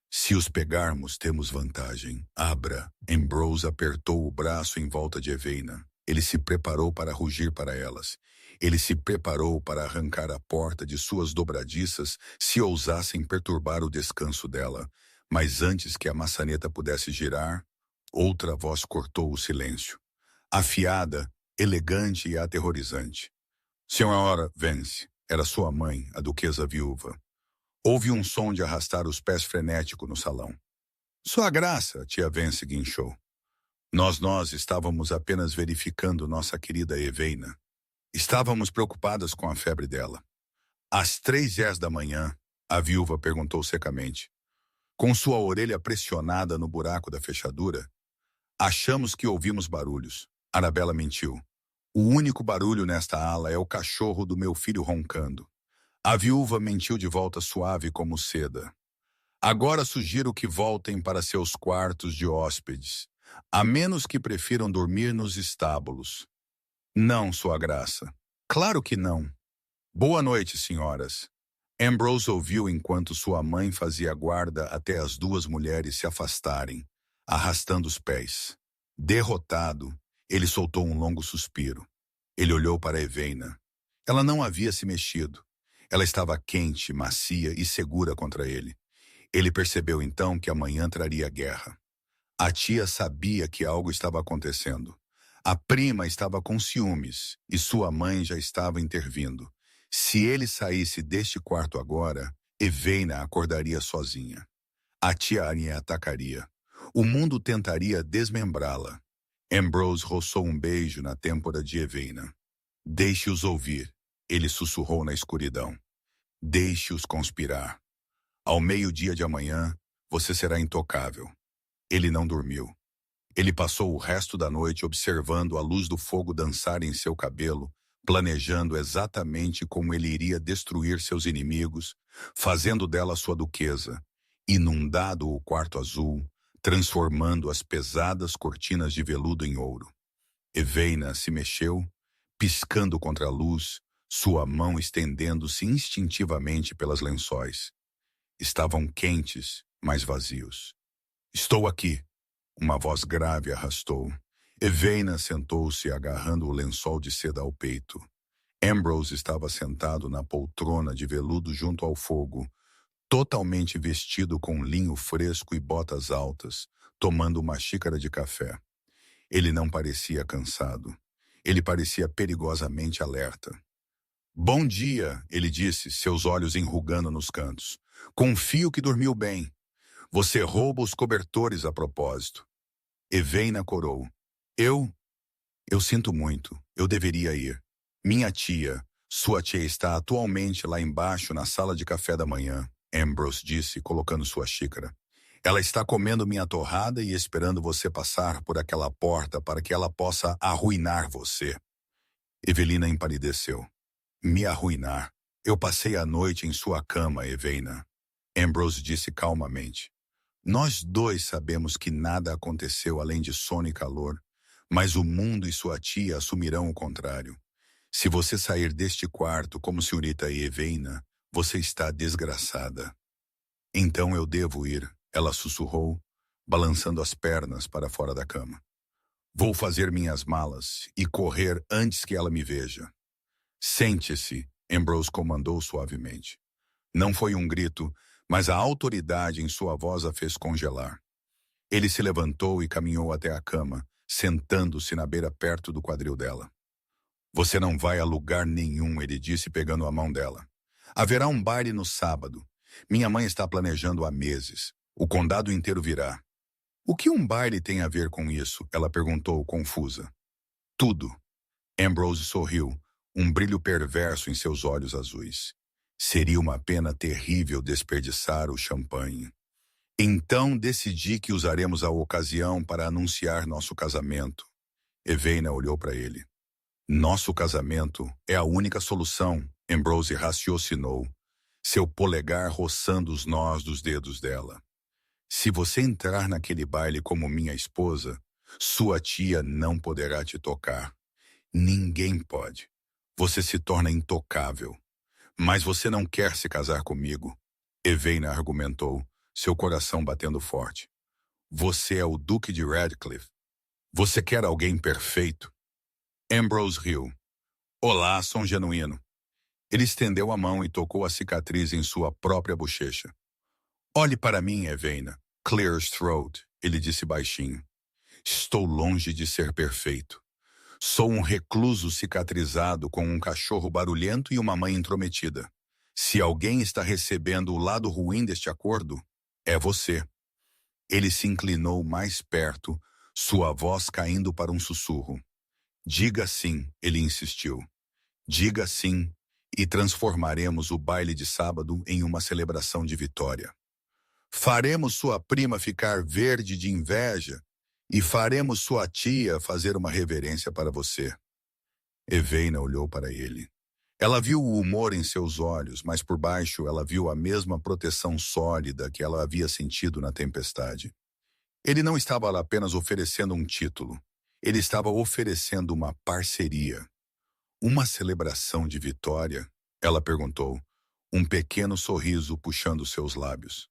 Se os pegarmos, temos vantagem. Abra. Ambrose apertou o braço em volta de Eveina. Ele se preparou para rugir para elas. Ele se preparou para arrancar a porta de suas dobradiças se ousassem perturbar o descanso dela. Mas antes que a maçaneta pudesse girar, outra voz cortou o silêncio. Afiada, elegante e aterrorizante. Senhora Vance, era sua mãe, a duquesa viúva. Houve um som de arrastar os pés frenético no salão. Sua graça, tia Vance guinchou. Nós estávamos apenas verificando nossa querida Eveina. Estávamos preocupadas com a febre dela. Às 3 horas da manhã, a viúva perguntou secamente. Com sua orelha pressionada no buraco da fechadura, achamos que ouvimos barulhos. Arabella mentiu. O único barulho nesta ala é o cachorro do meu filho roncando. A viúva mentiu de volta suave como seda. Agora sugiro que voltem para seus quartos de hóspedes, a menos que prefiram dormir nos estábulos. Não, sua graça. Claro que não. Boa noite, senhoras. Ambrose ouviu enquanto sua mãe fazia guarda até as duas mulheres se afastarem, arrastando os pés. Derrotado, ele soltou um longo suspiro. Ele olhou para Eveina. Ela não havia se mexido. Ela estava quente, macia e segura contra ele. Ele percebeu então que amanhã traria guerra. A tia sabia que algo estava acontecendo. A prima estava com ciúmes e sua mãe já estava intervindo. Se ele saísse deste quarto agora, Eveina acordaria sozinha. A tia a atacaria. O mundo tentaria desmembrá-la. Ambrose roçou um beijo na têmpora de Eveina. Deixe-os ouvir, ele sussurrou na escuridão. Deixe-os conspirar. Ao meio-dia de amanhã, você será intocável. Ele não dormiu. Ele passou o resto da noite observando a luz do fogo dançar em seu cabelo, planejando exatamente como ele iria destruir seus inimigos, fazendo dela sua duquesa, inundado o quarto azul, transformando as pesadas cortinas de veludo em ouro. Eveina se mexeu, piscando contra a luz, sua mão estendendo-se instintivamente pelas lençóis. Estavam quentes, mas vazios. Estou aqui, uma voz grave arrastou. Eveina sentou-se agarrando o lençol de seda ao peito. Ambrose estava sentado na poltrona de veludo junto ao fogo, totalmente vestido com linho fresco e botas altas, tomando uma xícara de café. Ele não parecia cansado. Ele parecia perigosamente alerta. Bom dia, ele disse, seus olhos enrugando nos cantos. Confio que dormiu bem. Você rouba os cobertores a propósito. Eveina corou. Eu sinto muito. Eu deveria ir. Minha tia, sua tia está atualmente lá embaixo na sala de café da manhã, Ambrose disse, colocando sua xícara. Ela está comendo minha torrada e esperando você passar por aquela porta para que ela possa arruinar você. Evelina empalideceu. Me arruinar. Eu passei a noite em sua cama, Eveina. Ambrose disse calmamente. Nós dois sabemos que nada aconteceu além de sono e calor, mas o mundo e sua tia assumirão o contrário. Se você sair deste quarto como senhorita Eveina, você está desgraçada. Então eu devo ir, ela sussurrou, balançando as pernas para fora da cama. Vou fazer minhas malas e correr antes que ela me veja. Sente-se, Ambrose comandou suavemente. Não foi um grito, mas a autoridade em sua voz a fez congelar. Ele se levantou e caminhou até a cama, sentando-se na beira perto do quadril dela. Você não vai a lugar nenhum, ele disse pegando a mão dela. Haverá um baile no sábado. Minha mãe está planejando há meses. O condado inteiro virá. O que um baile tem a ver com isso? Ela perguntou, confusa. Tudo. Ambrose sorriu, um brilho perverso em seus olhos azuis. Seria uma pena terrível desperdiçar o champanhe. Então decidi que usaremos a ocasião para anunciar nosso casamento. Eveina olhou para ele. Nosso casamento é a única solução, Ambrose raciocinou, seu polegar roçando os nós dos dedos dela. Se você entrar naquele baile como minha esposa, sua tia não poderá te tocar. Ninguém pode. Você se torna intocável. Mas você não quer se casar comigo, Eveina argumentou, seu coração batendo forte. Você é o Duque de Radcliffe. Você quer alguém perfeito. Ambrose riu. Olá, som genuíno. Ele estendeu a mão e tocou a cicatriz em sua própria bochecha. Olhe para mim, Eveina. Clear's throat, ele disse baixinho. Estou longe de ser perfeito. Sou um recluso cicatrizado com um cachorro barulhento e uma mãe intrometida. Se alguém está recebendo o lado ruim deste acordo, é você. Ele se inclinou mais perto, sua voz caindo para um sussurro. Diga sim, ele insistiu. Diga sim, e transformaremos o baile de sábado em uma celebração de vitória. Faremos sua prima ficar verde de inveja e faremos sua tia fazer uma reverência para você. Eveina olhou para ele. Ela viu o humor em seus olhos, mas por baixo ela viu a mesma proteção sólida que ela havia sentido na tempestade. Ele não estava apenas oferecendo um título. Ele estava oferecendo uma parceria. Uma celebração de vitória? Ela perguntou, um pequeno sorriso puxando seus lábios.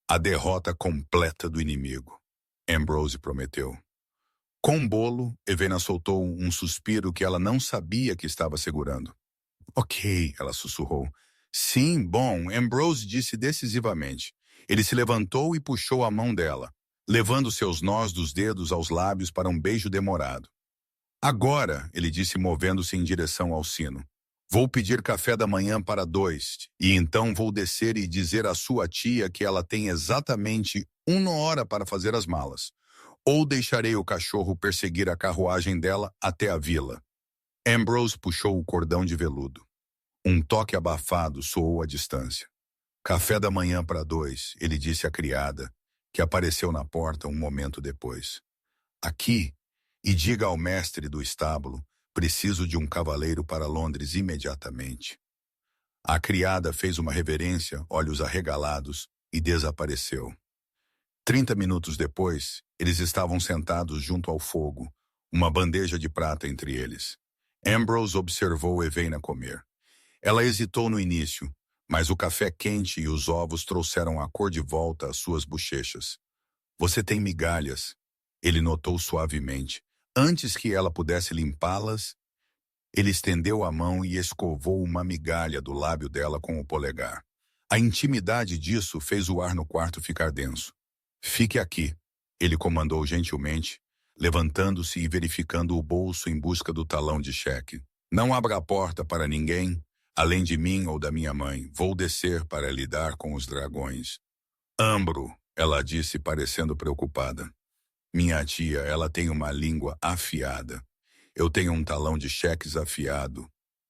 A derrota completa do inimigo, Ambrose prometeu. Com bolo, Eveina soltou um suspiro que ela não sabia que estava segurando. Ok, ela sussurrou. Sim, bom, Ambrose disse decisivamente. Ele se levantou e puxou a mão dela, levando seus nós dos dedos aos lábios para um beijo demorado. Agora, ele disse movendo-se em direção ao sino. Vou pedir café da manhã para 2, e então vou descer e dizer à sua tia que ela tem exatamente 1 hora para fazer as malas. Ou deixarei o cachorro perseguir a carruagem dela até a vila. Ambrose puxou o cordão de veludo. Um toque abafado soou à distância. Café da manhã para 2, ele disse à criada, que apareceu na porta um momento depois. Aqui, e diga ao mestre do estábulo, preciso de um cavaleiro para Londres imediatamente. A criada fez uma reverência, olhos arregalados, e desapareceu. 30 minutos depois, eles estavam sentados junto ao fogo, uma bandeja de prata entre eles. Ambrose observou Eveina comer. Ela hesitou no início, mas o café quente e os ovos trouxeram a cor de volta às suas bochechas. Você tem migalhas, ele notou suavemente. Antes que ela pudesse limpá-las, ele estendeu a mão e escovou uma migalha do lábio dela com o polegar. A intimidade disso fez o ar no quarto ficar denso. Fique aqui, ele comandou gentilmente, levantando-se e verificando o bolso em busca do talão de cheque. Não abra a porta para ninguém, além de mim ou da minha mãe. Vou descer para lidar com os dragões. Ambro, ela disse, parecendo preocupada. Minha tia, ela tem uma língua afiada. Eu tenho um talão de cheques afiado.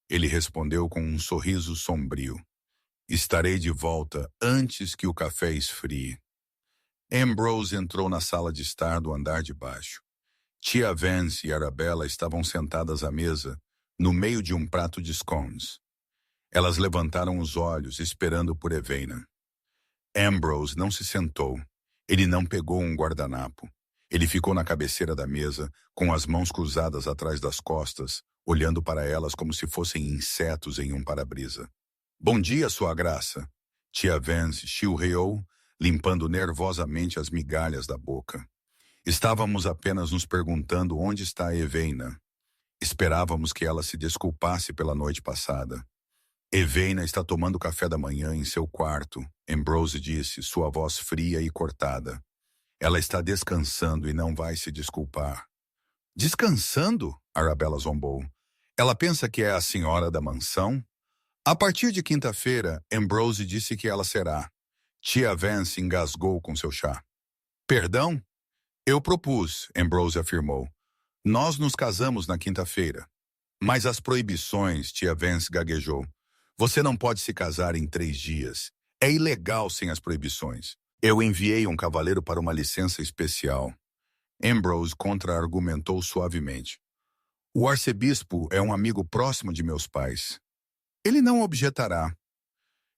Ele respondeu com um sorriso sombrio. Estarei de volta antes que o café esfrie. Ambrose entrou na sala de estar do andar de baixo. Tia Vance e Arabella estavam sentadas à mesa, no meio de um prato de scones. Elas levantaram os olhos, esperando por Evaina. Ambrose não se sentou. Ele não pegou um guardanapo. Ele ficou na cabeceira da mesa, com as mãos cruzadas atrás das costas, olhando para elas como se fossem insetos em um para-brisa. Bom dia, sua graça. Tia Vance chilreou, limpando nervosamente as migalhas da boca. Estávamos apenas nos perguntando onde está a Evaina. Esperávamos que ela se desculpasse pela noite passada. Evaina está tomando café da manhã em seu quarto, Ambrose disse, sua voz fria e cortada. Ela está descansando e não vai se desculpar. Descansando? Arabella zombou. Ela pensa que é a senhora da mansão? A partir de quinta-feira, Ambrose disse que ela será. Tia Vance engasgou com seu chá. Perdão? Eu propus, Ambrose afirmou. Nós nos casamos na quinta-feira. Mas as proibições, tia Vance gaguejou. Você não pode se casar em 3 dias. É ilegal sem as proibições. Eu enviei um cavaleiro para uma licença especial. Ambrose contra-argumentou suavemente. O arcebispo é um amigo próximo de meus pais. Ele não objetará.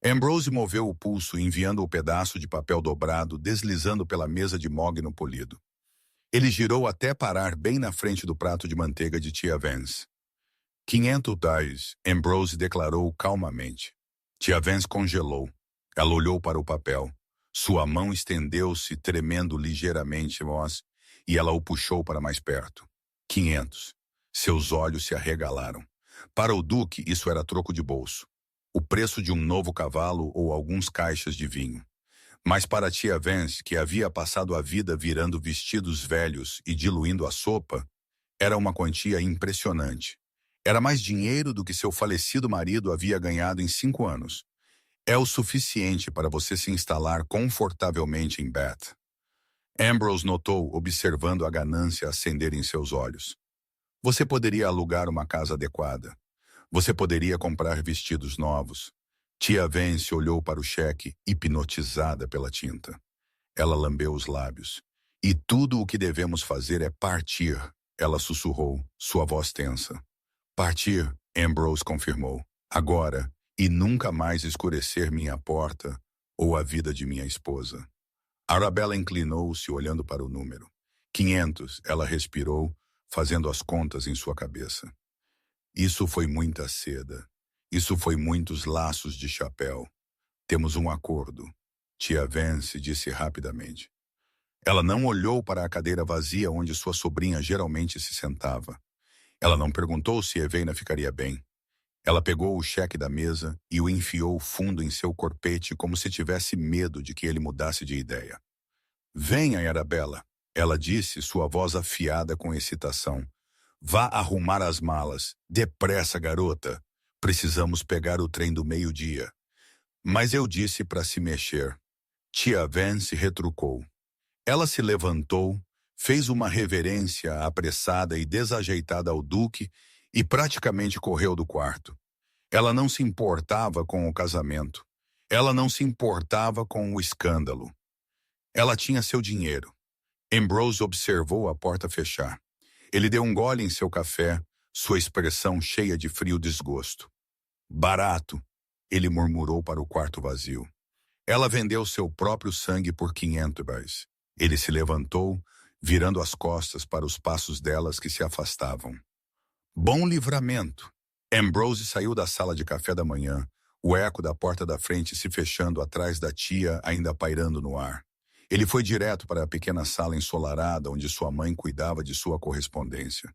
Ambrose moveu o pulso, enviando o pedaço de papel dobrado, deslizando pela mesa de mogno polido. Ele girou até parar bem na frente do prato de manteiga de tia Vance. 500 dólares, Ambrose declarou calmamente. Tia Vance congelou. Ela olhou para o papel. Sua mão estendeu-se, tremendo ligeiramente, e ela o puxou para mais perto. 500. Seus olhos se arregalaram. Para o duque, isso era troco de bolso. O preço de um novo cavalo ou alguns caixas de vinho. Mas para tia Vance, que havia passado a vida virando vestidos velhos e diluindo a sopa, era uma quantia impressionante. Era mais dinheiro do que seu falecido marido havia ganhado em 5 anos. É o suficiente para você se instalar confortavelmente em Bath. Ambrose notou, observando a ganância acender em seus olhos. Você poderia alugar uma casa adequada. Você poderia comprar vestidos novos. Tia Vance olhou para o cheque, hipnotizada pela tinta. Ela lambeu os lábios. E tudo o que devemos fazer é partir, ela sussurrou, sua voz tensa. Partir, Ambrose confirmou. Agora, e nunca mais escurecer minha porta ou a vida de minha esposa. Arabella inclinou-se olhando para o número. 500, ela respirou, fazendo as contas em sua cabeça. Isso foi muita seda. Isso foi muitos laços de chapéu. Temos um acordo. Tia Vance disse rapidamente. Ela não olhou para a cadeira vazia onde sua sobrinha geralmente se sentava. Ela não perguntou se Evaina ficaria bem. Ela pegou o cheque da mesa e o enfiou fundo em seu corpete como se tivesse medo de que ele mudasse de ideia. Venha, Arabella, ela disse, sua voz afiada com excitação. Vá arrumar as malas. Depressa, garota. Precisamos pegar o trem do meio-dia. Mas eu disse para se mexer. Tia Vance retrucou. Ela se levantou, fez uma reverência apressada e desajeitada ao duque e praticamente correu do quarto. Ela não se importava com o casamento. Ela não se importava com o escândalo. Ela tinha seu dinheiro. Ambrose observou a porta fechar. Ele deu um gole em seu café, sua expressão cheia de frio desgosto. Barato, ele murmurou para o quarto vazio. Ela vendeu seu próprio sangue por 500 dólares. Ele se levantou, virando as costas para os passos delas que se afastavam. Bom livramento. Ambrose saiu da sala de café da manhã, o eco da porta da frente se fechando atrás da tia ainda pairando no ar. Ele foi direto para a pequena sala ensolarada onde sua mãe cuidava de sua correspondência.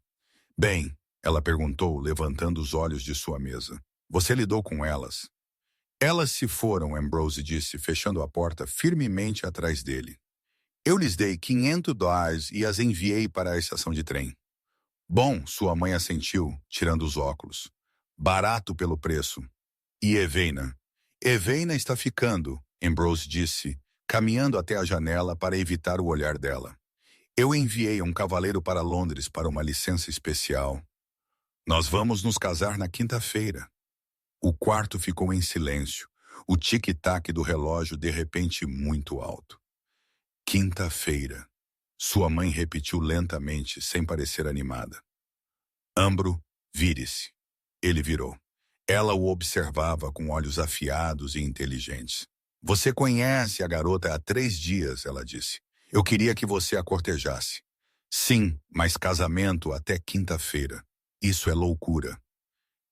Bem, ela perguntou, levantando os olhos de sua mesa. Você lidou com elas? Elas se foram, Ambrose disse, fechando a porta firmemente atrás dele. Eu lhes dei $500 e as enviei para a estação de trem. Bom, sua mãe assentiu, tirando os óculos. Barato pelo preço. E Eveina? Eveina está ficando, Ambrose disse, caminhando até a janela para evitar o olhar dela. Eu enviei um cavaleiro para Londres para uma licença especial. Nós vamos nos casar na quinta-feira. O quarto ficou em silêncio, o tic-tac do relógio de repente muito alto. Quinta-feira. Sua mãe repetiu lentamente, sem parecer animada. Ambro, vire-se. Ele virou. Ela o observava com olhos afiados e inteligentes. Você conhece a garota há 3 dias, ela disse. Eu queria que você a cortejasse. Sim, mas casamento até quinta-feira. Isso é loucura.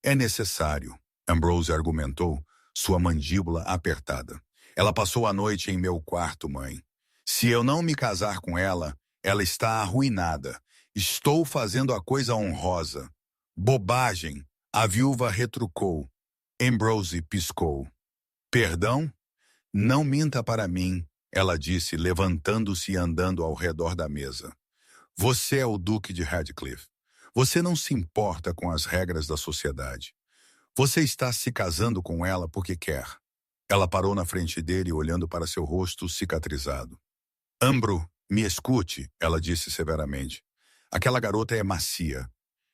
É necessário, Ambrose argumentou, sua mandíbula apertada. Ela passou a noite em meu quarto, mãe. Se eu não me casar com ela, ela está arruinada. Estou fazendo a coisa honrosa. Bobagem, a viúva retrucou. Ambrose piscou. Perdão? Não minta para mim, ela disse, levantando-se e andando ao redor da mesa. Você é o Duque de Radcliffe. Você não se importa com as regras da sociedade. Você está se casando com ela porque quer. Ela parou na frente dele, olhando para seu rosto cicatrizado. Ambro, me escute, ela disse severamente. Aquela garota é macia.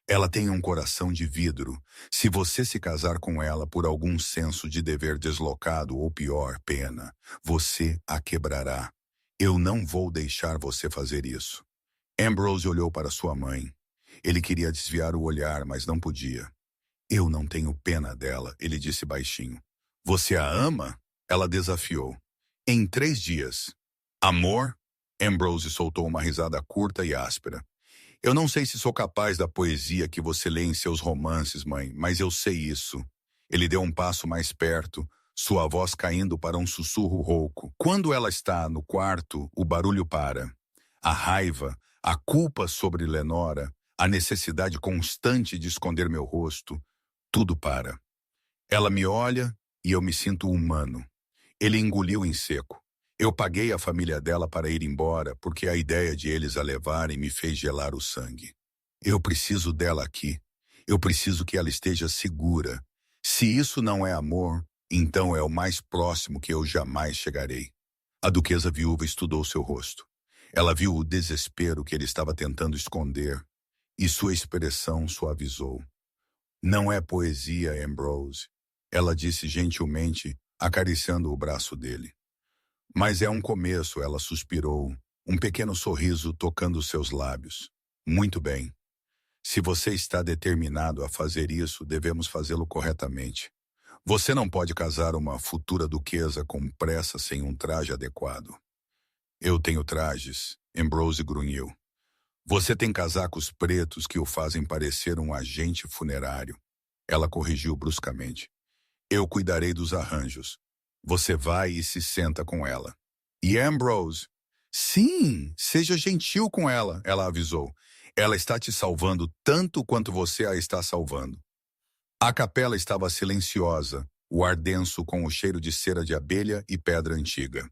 Ela tem um coração de vidro. Se você se casar com ela por algum senso de dever deslocado ou pior, pena, você a quebrará. Eu não vou deixar você fazer isso. Ambrose olhou para sua mãe. Ele queria desviar o olhar, mas não podia. Eu não tenho pena dela, ele disse baixinho. Você a ama? Ela desafiou. Em 3 dias. Amor? Ambrose soltou uma risada curta e áspera. Eu não sei se sou capaz da poesia que você lê em seus romances, mãe, mas eu sei isso. Ele deu um passo mais perto, sua voz caindo para um sussurro rouco. Quando ela está no quarto, o barulho para. A raiva, a culpa sobre Lenora, a necessidade constante de esconder meu rosto, tudo para. Ela me olha e eu me sinto humano. Ele engoliu em seco. Eu paguei a família dela para ir embora porque a ideia de eles a levarem me fez gelar o sangue. Eu preciso dela aqui. Eu preciso que ela esteja segura. Se isso não é amor, então é o mais próximo que eu jamais chegarei. A duquesa viúva estudou seu rosto. Ela viu o desespero que ele estava tentando esconder e sua expressão suavizou. Não é poesia, Ambrose, ela disse gentilmente, acariciando o braço dele. Mas é um começo, ela suspirou, um pequeno sorriso tocando seus lábios. Muito bem. Se você está determinado a fazer isso, devemos fazê-lo corretamente. Você não pode casar uma futura duquesa com pressa sem um traje adequado. Eu tenho trajes, Ambrose grunhiu. Você tem casacos pretos que o fazem parecer um agente funerário. Ela corrigiu bruscamente. Eu cuidarei dos arranjos. Você vai e se senta com ela. E Ambrose? Sim, seja gentil com ela, ela avisou. Ela está te salvando tanto quanto você a está salvando. A capela estava silenciosa, o ar denso com o cheiro de cera de abelha e pedra antiga.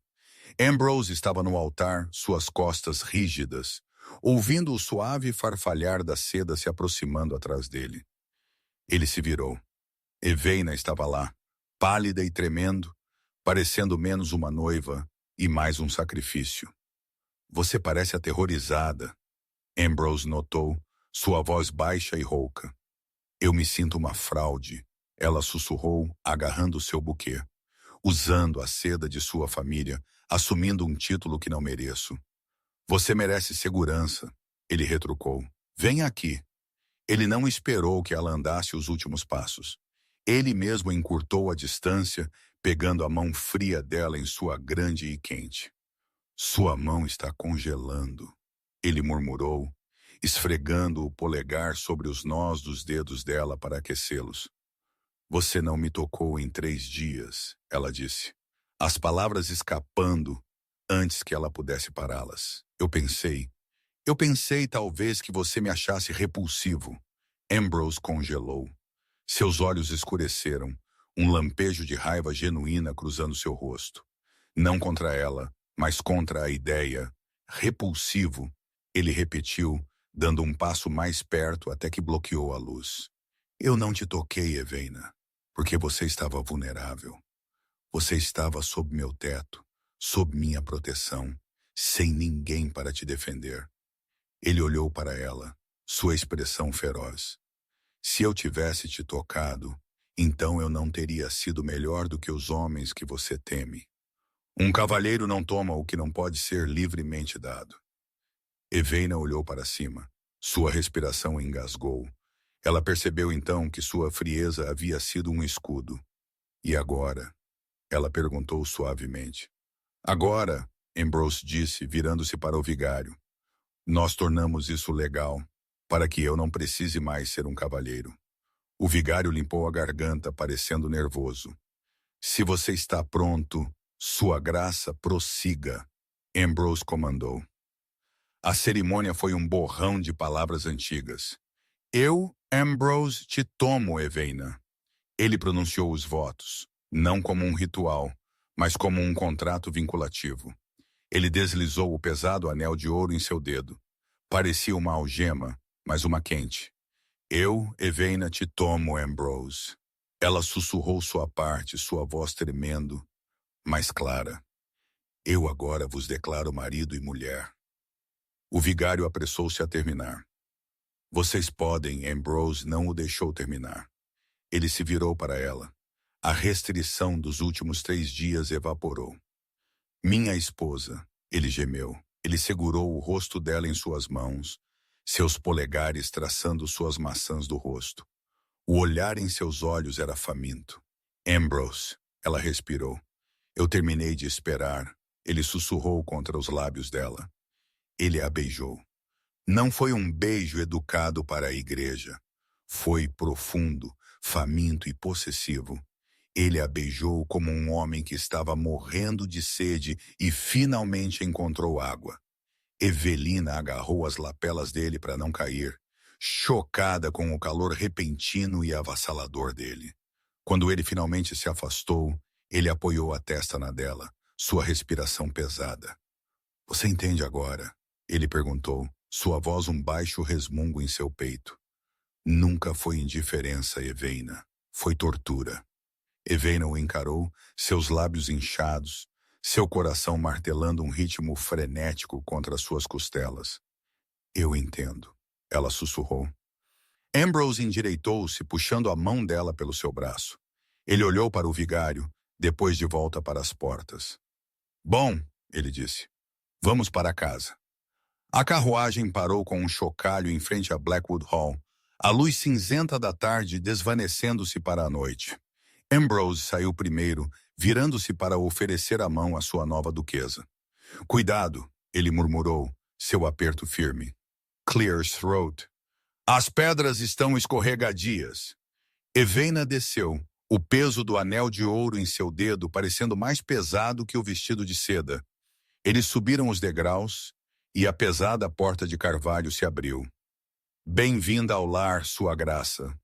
Ambrose estava no altar, suas costas rígidas, ouvindo o suave farfalhar da seda se aproximando atrás dele. Ele se virou. Eveina estava lá, pálida e tremendo, parecendo menos uma noiva e mais um sacrifício. Você parece aterrorizada, Ambrose notou, sua voz baixa e rouca. Eu me sinto uma fraude, ela sussurrou, agarrando seu buquê, usando a seda de sua família, assumindo um título que não mereço. Você merece segurança, ele retrucou. Venha aqui. Ele não esperou que ela andasse os últimos passos. Ele mesmo encurtou a distância, pegando a mão fria dela em sua grande e quente. Sua mão está congelando, ele murmurou, esfregando o polegar sobre os nós dos dedos dela para aquecê-los. Você não me tocou em 3 dias, ela disse, as palavras escapando antes que ela pudesse pará-las. Eu pensei talvez que você me achasse repulsivo. Ambrose congelou. Seus olhos escureceram, um lampejo de raiva genuína cruzando seu rosto. Não contra ela, mas contra a ideia. Repulsivo, ele repetiu, dando um passo mais perto até que bloqueou a luz. Eu não te toquei, Eveina, porque você estava vulnerável. Você estava sob meu teto, sob minha proteção, sem ninguém para te defender. Ele olhou para ela, sua expressão feroz. Se eu tivesse te tocado, então eu não teria sido melhor do que os homens que você teme. Um cavalheiro não toma o que não pode ser livremente dado. Eveina olhou para cima. Sua respiração engasgou. Ela percebeu então que sua frieza havia sido um escudo. E agora? Ela perguntou suavemente. Agora, Ambrose disse, virando-se para o vigário. Nós tornamos isso legal, para que eu não precise mais ser um cavalheiro. O vigário limpou a garganta, parecendo nervoso. Se você está pronto, sua graça prossiga, Ambrose comandou. A cerimônia foi um borrão de palavras antigas. Eu, Ambrose, te tomo, Eveina. Ele pronunciou os votos, não como um ritual, mas como um contrato vinculativo. Ele deslizou o pesado anel de ouro em seu dedo. Parecia uma algema, mas uma quente. Eu, Eveina, te tomo, Ambrose. Ela sussurrou sua parte, sua voz tremendo, mais clara. Eu agora vos declaro marido e mulher. O vigário apressou-se a terminar. Vocês podem, Ambrose não o deixou terminar. Ele se virou para ela. A restrição dos últimos 3 dias evaporou. Minha esposa, ele gemeu. Ele segurou o rosto dela em suas mãos, seus polegares traçando suas maçãs do rosto. O olhar em seus olhos era faminto. Ambrose, ela respirou. Eu terminei de esperar. Ele sussurrou contra os lábios dela. Ele a beijou. Não foi um beijo educado para a igreja. Foi profundo, faminto e possessivo. Ele a beijou como um homem que estava morrendo de sede e finalmente encontrou água. Evelina agarrou as lapelas dele para não cair, chocada com o calor repentino e avassalador dele. Quando ele finalmente se afastou, ele apoiou a testa na dela, sua respiração pesada. Você entende agora? Ele perguntou, sua voz um baixo resmungo em seu peito. Nunca foi indiferença, Eveina. Foi tortura. Eveina o encarou, seus lábios inchados, seu coração martelando um ritmo frenético contra suas costelas. Eu entendo, ela sussurrou. Ambrose endireitou-se, puxando a mão dela pelo seu braço. Ele olhou para o vigário, depois de volta para as portas. Bom, ele disse, vamos para casa. A carruagem parou com um chocalho em frente a Blackwood Hall, a luz cinzenta da tarde desvanecendo-se para a noite. Ambrose saiu primeiro, virando-se para oferecer a mão à sua nova duquesa. Cuidado, ele murmurou, seu aperto firme. Clear's throat. As pedras estão escorregadias. Eveina desceu, o peso do anel de ouro em seu dedo parecendo mais pesado que o vestido de seda. Eles subiram os degraus e a pesada porta de carvalho se abriu. Bem-vinda ao lar, sua graça,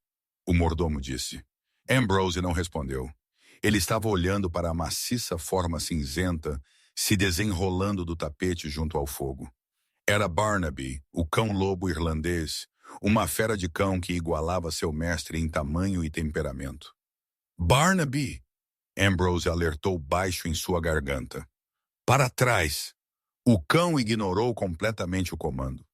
o mordomo disse. Ambrose não respondeu. Ele estava olhando para a maciça forma cinzenta se desenrolando do tapete junto ao fogo. Era Barnaby, o cão-lobo irlandês, uma fera de cão que igualava seu mestre em tamanho e temperamento. Barnaby! Ambrose alertou baixo em sua garganta. Para trás! O cão ignorou completamente o comando.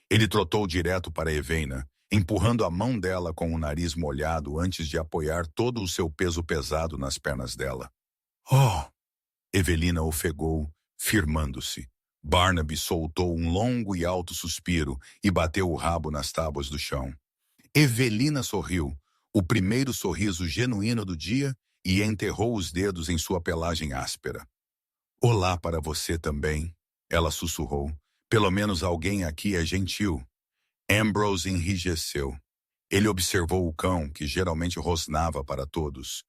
Ele trotou direto para Eveina, empurrando a mão dela com o nariz molhado antes de apoiar todo o seu peso pesado nas pernas dela. Oh! Evelina ofegou, firmando-se. Barnaby soltou um longo e alto suspiro e bateu o rabo nas tábuas do chão. Evelina sorriu, o primeiro sorriso genuíno do dia, e enterrou os dedos em sua pelagem áspera. Olá para você também, ela sussurrou. Pelo menos alguém aqui é gentil. Ambrose enrijeceu. Ele observou o cão, que geralmente rosnava para todos,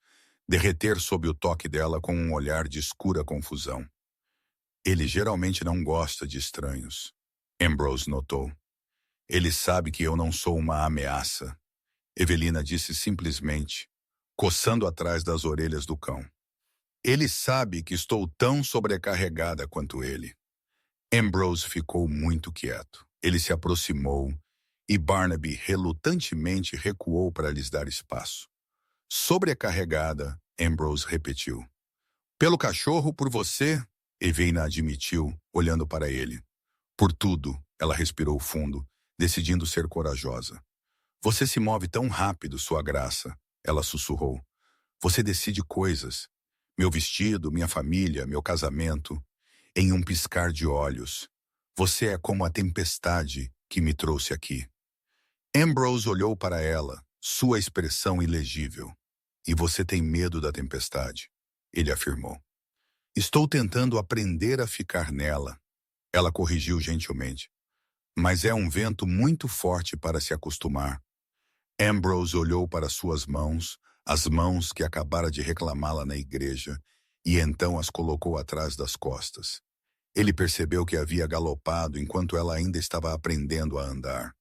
derreter sob o toque dela com um olhar de escura confusão. Ele geralmente não gosta de estranhos, Ambrose notou. Ele sabe que eu não sou uma ameaça, Evelina disse simplesmente, coçando atrás das orelhas do cão. Ele sabe que estou tão sobrecarregada quanto ele. Ambrose ficou muito quieto. Ele se aproximou e Barnaby relutantemente recuou para lhes dar espaço. Sobrecarregada, Ambrose repetiu. Pelo cachorro, por você, Eveina admitiu, olhando para ele. Por tudo, ela respirou fundo, decidindo ser corajosa. Você se move tão rápido, sua graça, ela sussurrou. Você decide coisas. Meu vestido, minha família, meu casamento. Em um piscar de olhos. Você é como a tempestade que me trouxe aqui. Ambrose olhou para ela, sua expressão ilegível. E você tem medo da tempestade, ele afirmou. Estou tentando aprender a ficar nela, ela corrigiu gentilmente. Mas é um vento muito forte para se acostumar. Ambrose olhou para suas mãos, as mãos que acabara de reclamá-la na igreja, e então as colocou atrás das costas. Ele percebeu que havia galopado enquanto ela ainda estava aprendendo a andar.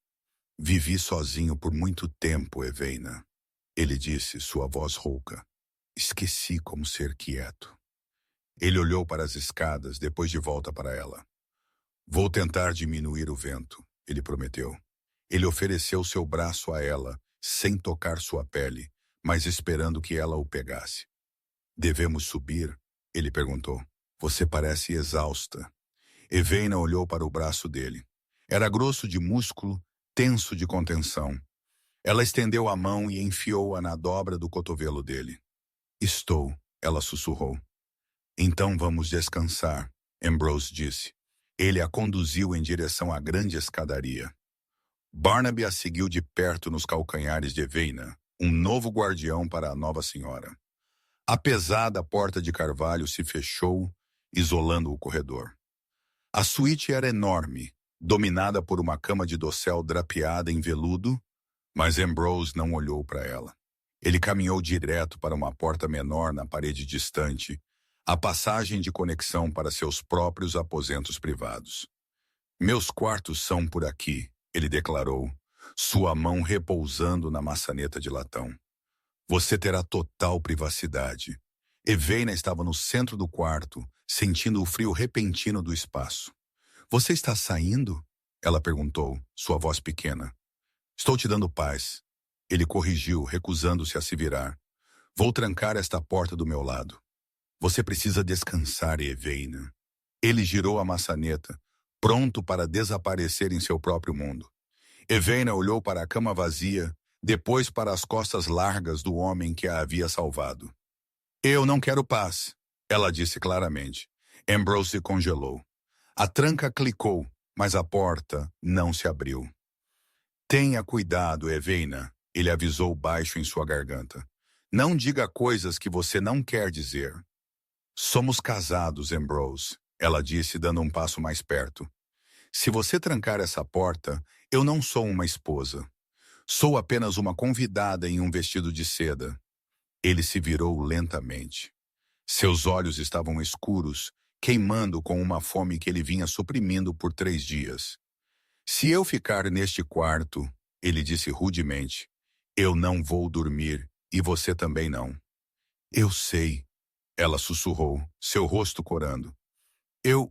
Vivi sozinho por muito tempo, Eveina. Ele disse, sua voz rouca. Esqueci como ser quieto. Ele olhou para as escadas, depois de volta para ela. Vou tentar diminuir o vento, ele prometeu. Ele ofereceu seu braço a ela, sem tocar sua pele, mas esperando que ela o pegasse. Devemos subir? Ele perguntou. Você parece exausta. Eveina olhou para o braço dele. Era grosso de músculo, tenso de contenção. Ela estendeu a mão e enfiou-a na dobra do cotovelo dele. Estou, ela sussurrou. Então vamos descansar, Ambrose disse. Ele a conduziu em direção à grande escadaria. Barnaby a seguiu de perto nos calcanhares de Eveina, um novo guardião para a nova senhora. A pesada porta de carvalho se fechou, isolando o corredor. A suíte era enorme, dominada por uma cama de dossel drapeada em veludo, mas Ambrose não olhou para ela. Ele caminhou direto para uma porta menor na parede distante, a passagem de conexão para seus próprios aposentos privados. Meus quartos são por aqui, ele declarou, sua mão repousando na maçaneta de latão. Você terá total privacidade. Eveina estava no centro do quarto, sentindo o frio repentino do espaço. Você está saindo? Ela perguntou, sua voz pequena. Estou te dando paz. Ele corrigiu, recusando-se a se virar. Vou trancar esta porta do meu lado. Você precisa descansar, Eveina. Ele girou a maçaneta, pronto para desaparecer em seu próprio mundo. Eveina olhou para a cama vazia, depois para as costas largas do homem que a havia salvado. Eu não quero paz, ela disse claramente. Ambrose se congelou. A tranca clicou, mas a porta não se abriu. Tenha cuidado, Eveina, ele avisou baixo em sua garganta. Não diga coisas que você não quer dizer. Somos casados, Ambrose, ela disse dando um passo mais perto. Se você trancar essa porta, eu não sou uma esposa. Sou apenas uma convidada em um vestido de seda. Ele se virou lentamente. Seus olhos estavam escuros, queimando com uma fome que ele vinha suprimindo por 3 dias. Se eu ficar neste quarto, ele disse rudemente, eu não vou dormir e você também não. Eu sei, ela sussurrou, seu rosto corando. Eu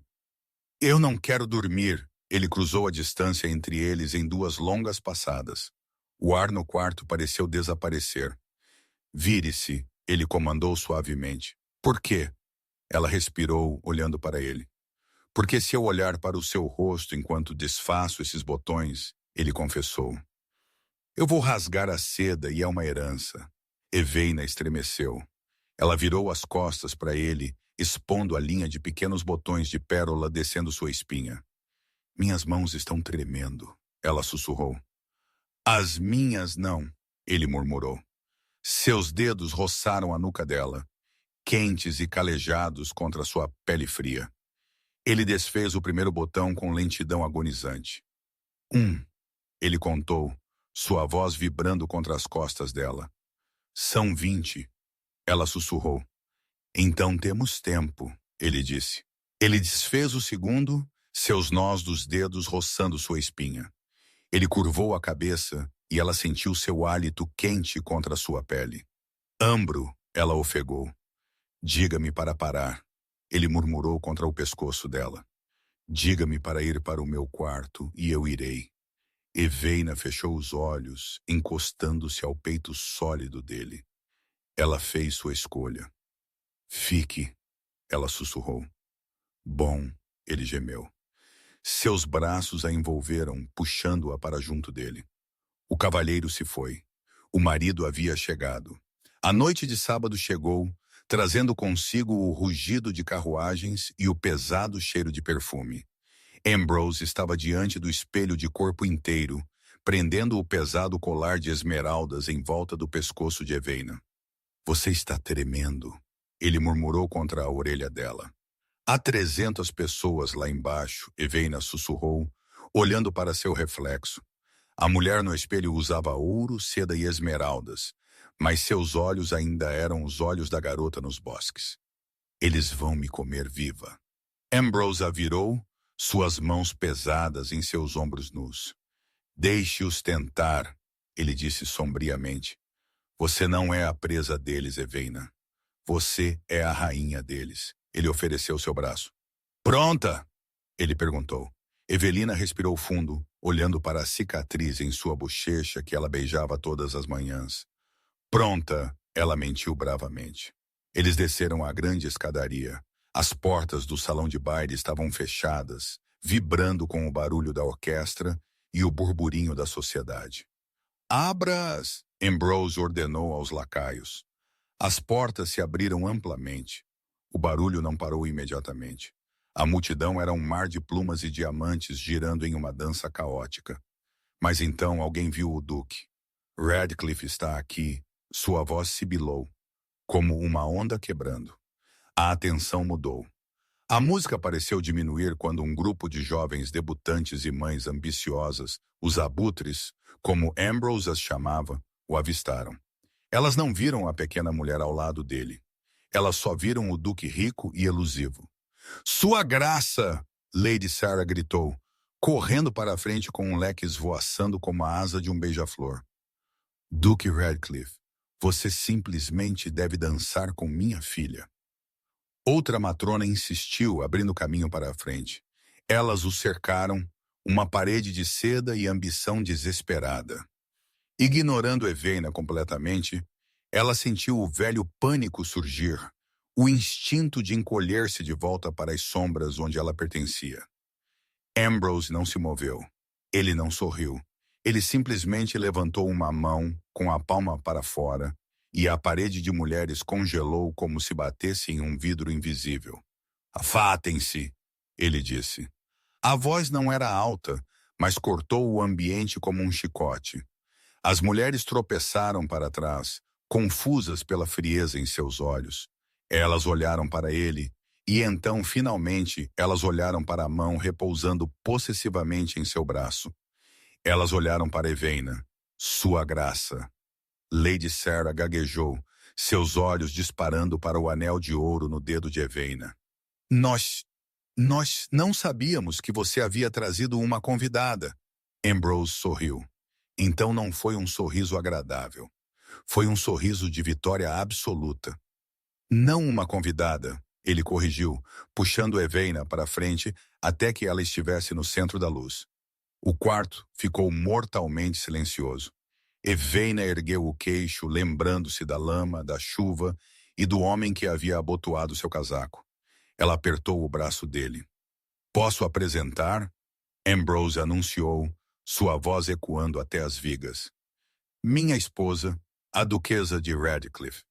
não quero dormir. Ele cruzou a distância entre eles em 2 longas passadas. O ar no quarto pareceu desaparecer. Vire-se, ele comandou suavemente. Por quê? Ela respirou, olhando para ele. Porque se eu olhar para o seu rosto enquanto desfaço esses botões, ele confessou. Eu vou rasgar a seda e é uma herança. Eveina estremeceu. Ela virou as costas para ele, expondo a linha de pequenos botões de pérola descendo sua espinha. Minhas mãos estão tremendo, ela sussurrou. As minhas não, ele murmurou. Seus dedos roçaram a nuca dela, quentes e calejados contra sua pele fria. Ele desfez o primeiro botão com lentidão agonizante. 1, ele contou, sua voz vibrando contra as costas dela. São 20, ela sussurrou. Então temos tempo, ele disse. Ele desfez o segundo, seus nós dos dedos roçando sua espinha. Ele curvou a cabeça e ela sentiu seu hálito quente contra sua pele. Ambro, ela ofegou. Diga-me para parar. Ele murmurou contra o pescoço dela. Diga-me para ir para o meu quarto e eu irei. Eveina fechou os olhos, encostando-se ao peito sólido dele. Ela fez sua escolha. Fique, ela sussurrou. Bom, ele gemeu. Seus braços a envolveram, puxando-a para junto dele. O cavalheiro se foi. O marido havia chegado. A noite de sábado chegou, trazendo consigo o rugido de carruagens e o pesado cheiro de perfume. Ambrose estava diante do espelho de corpo inteiro, prendendo o pesado colar de esmeraldas em volta do pescoço de Eveina. Você está tremendo, ele murmurou contra a orelha dela. Há 300 pessoas lá embaixo, Eveina sussurrou, olhando para seu reflexo. A mulher no espelho usava ouro, seda e esmeraldas, mas seus olhos ainda eram os olhos da garota nos bosques. Eles vão me comer viva. Ambrose a virou, suas mãos pesadas em seus ombros nus. Deixe-os tentar, ele disse sombriamente. Você não é a presa deles, Eveina. Você é a rainha deles. Ele ofereceu seu braço. Pronta? Ele perguntou. Evelina respirou fundo, olhando para a cicatriz em sua bochecha que ela beijava todas as manhãs. Pronta, ela mentiu bravamente. Eles desceram a grande escadaria. As portas do salão de baile estavam fechadas, vibrando com o barulho da orquestra e o burburinho da sociedade. Abra-as! Ambrose ordenou aos lacaios. As portas se abriram amplamente. O barulho não parou imediatamente. A multidão era um mar de plumas e diamantes girando em uma dança caótica. Mas então alguém viu o duque. Radcliffe está aqui. Sua voz sibilou, como uma onda quebrando. A atenção mudou. A música pareceu diminuir quando um grupo de jovens debutantes e mães ambiciosas, os abutres, como Ambrose as chamava, o avistaram. Elas não viram a pequena mulher ao lado dele. Elas só viram o duque rico e elusivo. Sua graça! Lady Sarah gritou, correndo para a frente com um leque esvoaçando como a asa de um beija-flor. Duque Radcliffe, você simplesmente deve dançar com minha filha. Outra matrona insistiu, abrindo caminho para a frente. Elas o cercaram, uma parede de seda e ambição desesperada. Ignorando Eveina completamente, ela sentiu o velho pânico surgir, o instinto de encolher-se de volta para as sombras onde ela pertencia. Ambrose não se moveu. Ele não sorriu. Ele simplesmente levantou uma mão, com a palma para fora, e a parede de mulheres congelou como se batesse em um vidro invisível. Afatem-se, ele disse. A voz não era alta, mas cortou o ambiente como um chicote. As mulheres tropeçaram para trás, confusas pela frieza em seus olhos. Elas olharam para ele, e então, finalmente, elas olharam para a mão repousando possessivamente em seu braço. Elas olharam para Eveina. Sua graça. Lady Sarah gaguejou, seus olhos disparando para o anel de ouro no dedo de Eveina. Nós não sabíamos que você havia trazido uma convidada. Ambrose sorriu. Então não foi um sorriso agradável. Foi um sorriso de vitória absoluta. Não uma convidada, ele corrigiu, puxando Eveina para frente até que ela estivesse no centro da luz. O quarto ficou mortalmente silencioso. Eveina ergueu o queixo, lembrando-se da lama, da chuva e do homem que havia abotoado seu casaco. Ela apertou o braço dele. Posso apresentar? Ambrose anunciou, sua voz ecoando até as vigas. Minha esposa, a duquesa de Radcliffe.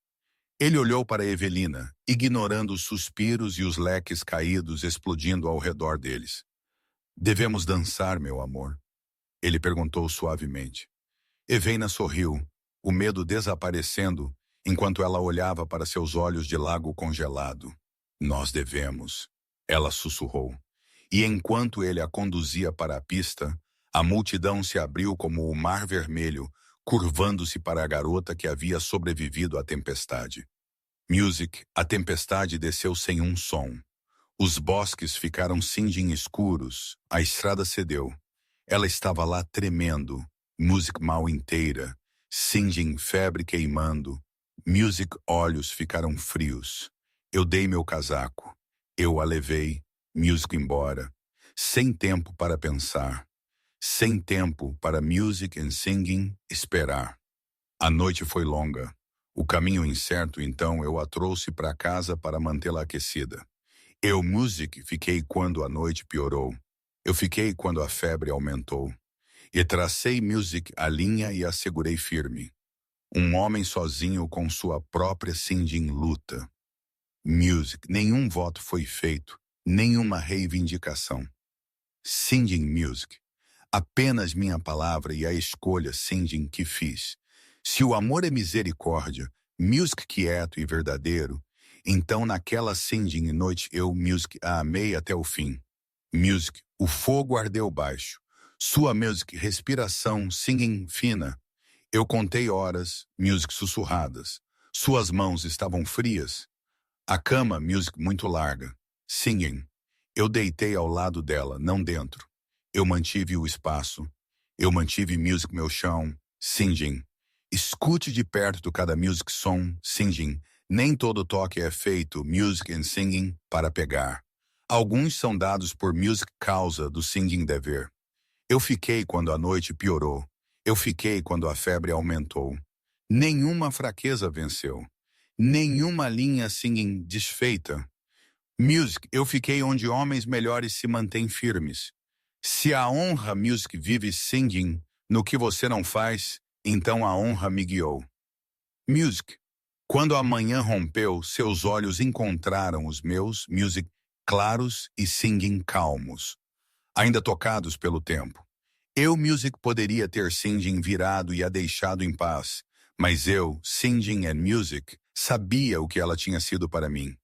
Ele olhou para Evelina, ignorando os suspiros e os leques caídos explodindo ao redor deles. Devemos dançar, meu amor? Ele perguntou suavemente. Eveina sorriu, o medo desaparecendo, enquanto ela olhava para seus olhos de lago congelado. Nós devemos, ela sussurrou. E enquanto ele a conduzia para a pista, a multidão se abriu como o mar vermelho, curvando-se para a garota que havia sobrevivido à tempestade. Music, a tempestade desceu sem um som. Os bosques ficaram cinzem escuros, a estrada cedeu. Ela estava lá tremendo, Music mal inteira, cinzem febre queimando. Music olhos ficaram frios. Eu dei meu casaco. Eu a levei, Music embora. sem tempo para pensar, sem tempo para music and singing esperar. A noite foi longa. O caminho incerto, então eu a trouxe para casa para mantê-la aquecida. Eu, music, fiquei quando a noite piorou. Eu fiquei quando a febre aumentou. E tracei music a linha e a segurei firme. Um homem sozinho com sua própria singing luta. Music, nenhum voto foi feito, nenhuma reivindicação. Singing music, apenas minha palavra e a escolha singing que fiz. Se o amor é misericórdia, music quieto e verdadeiro, então naquela singing noite eu, music, a amei até o fim. Music, o fogo ardeu baixo. Sua music, respiração, singing fina. Eu contei horas, music sussurradas. Suas mãos estavam frias. A cama, music muito larga. Singing. Eu deitei ao lado dela, não dentro. Eu mantive o espaço. Eu mantive music meu chão. Singing. Escute de perto cada music som. Singing. Nem todo toque é feito, music and singing, para pegar. Alguns são dados por music causa do singing dever. Eu fiquei quando a noite piorou. Eu fiquei quando a febre aumentou. Nenhuma fraqueza venceu. Nenhuma linha singing desfeita. Music, eu fiquei onde homens melhores se mantêm firmes. Se a honra music vive singing no que você não faz, então a honra me guiou. Music, quando a manhã rompeu, seus olhos encontraram os meus, music, claros e singing calmos, ainda tocados pelo tempo. Eu, music, poderia ter singing virado e a deixado em paz, mas eu, singing and music, sabia o que ela tinha sido para mim.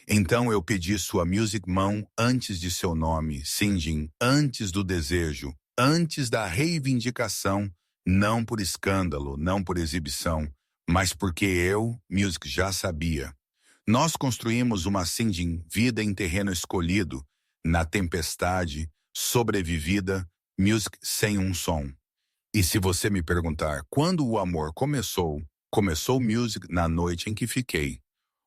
Então eu pedi sua music mão antes de seu nome, singing, antes do desejo, antes da reivindicação, não por escândalo, não por exibição, mas porque eu, music, já sabia. Nós construímos uma singing vida em terreno escolhido, na tempestade, sobrevivida, music sem um som. E se você me perguntar quando o amor começou, começou music na noite em que fiquei.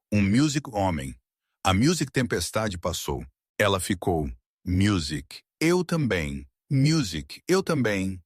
Um music homem. A music tempestade passou. Ela ficou. Music. Eu também. Music. Eu também.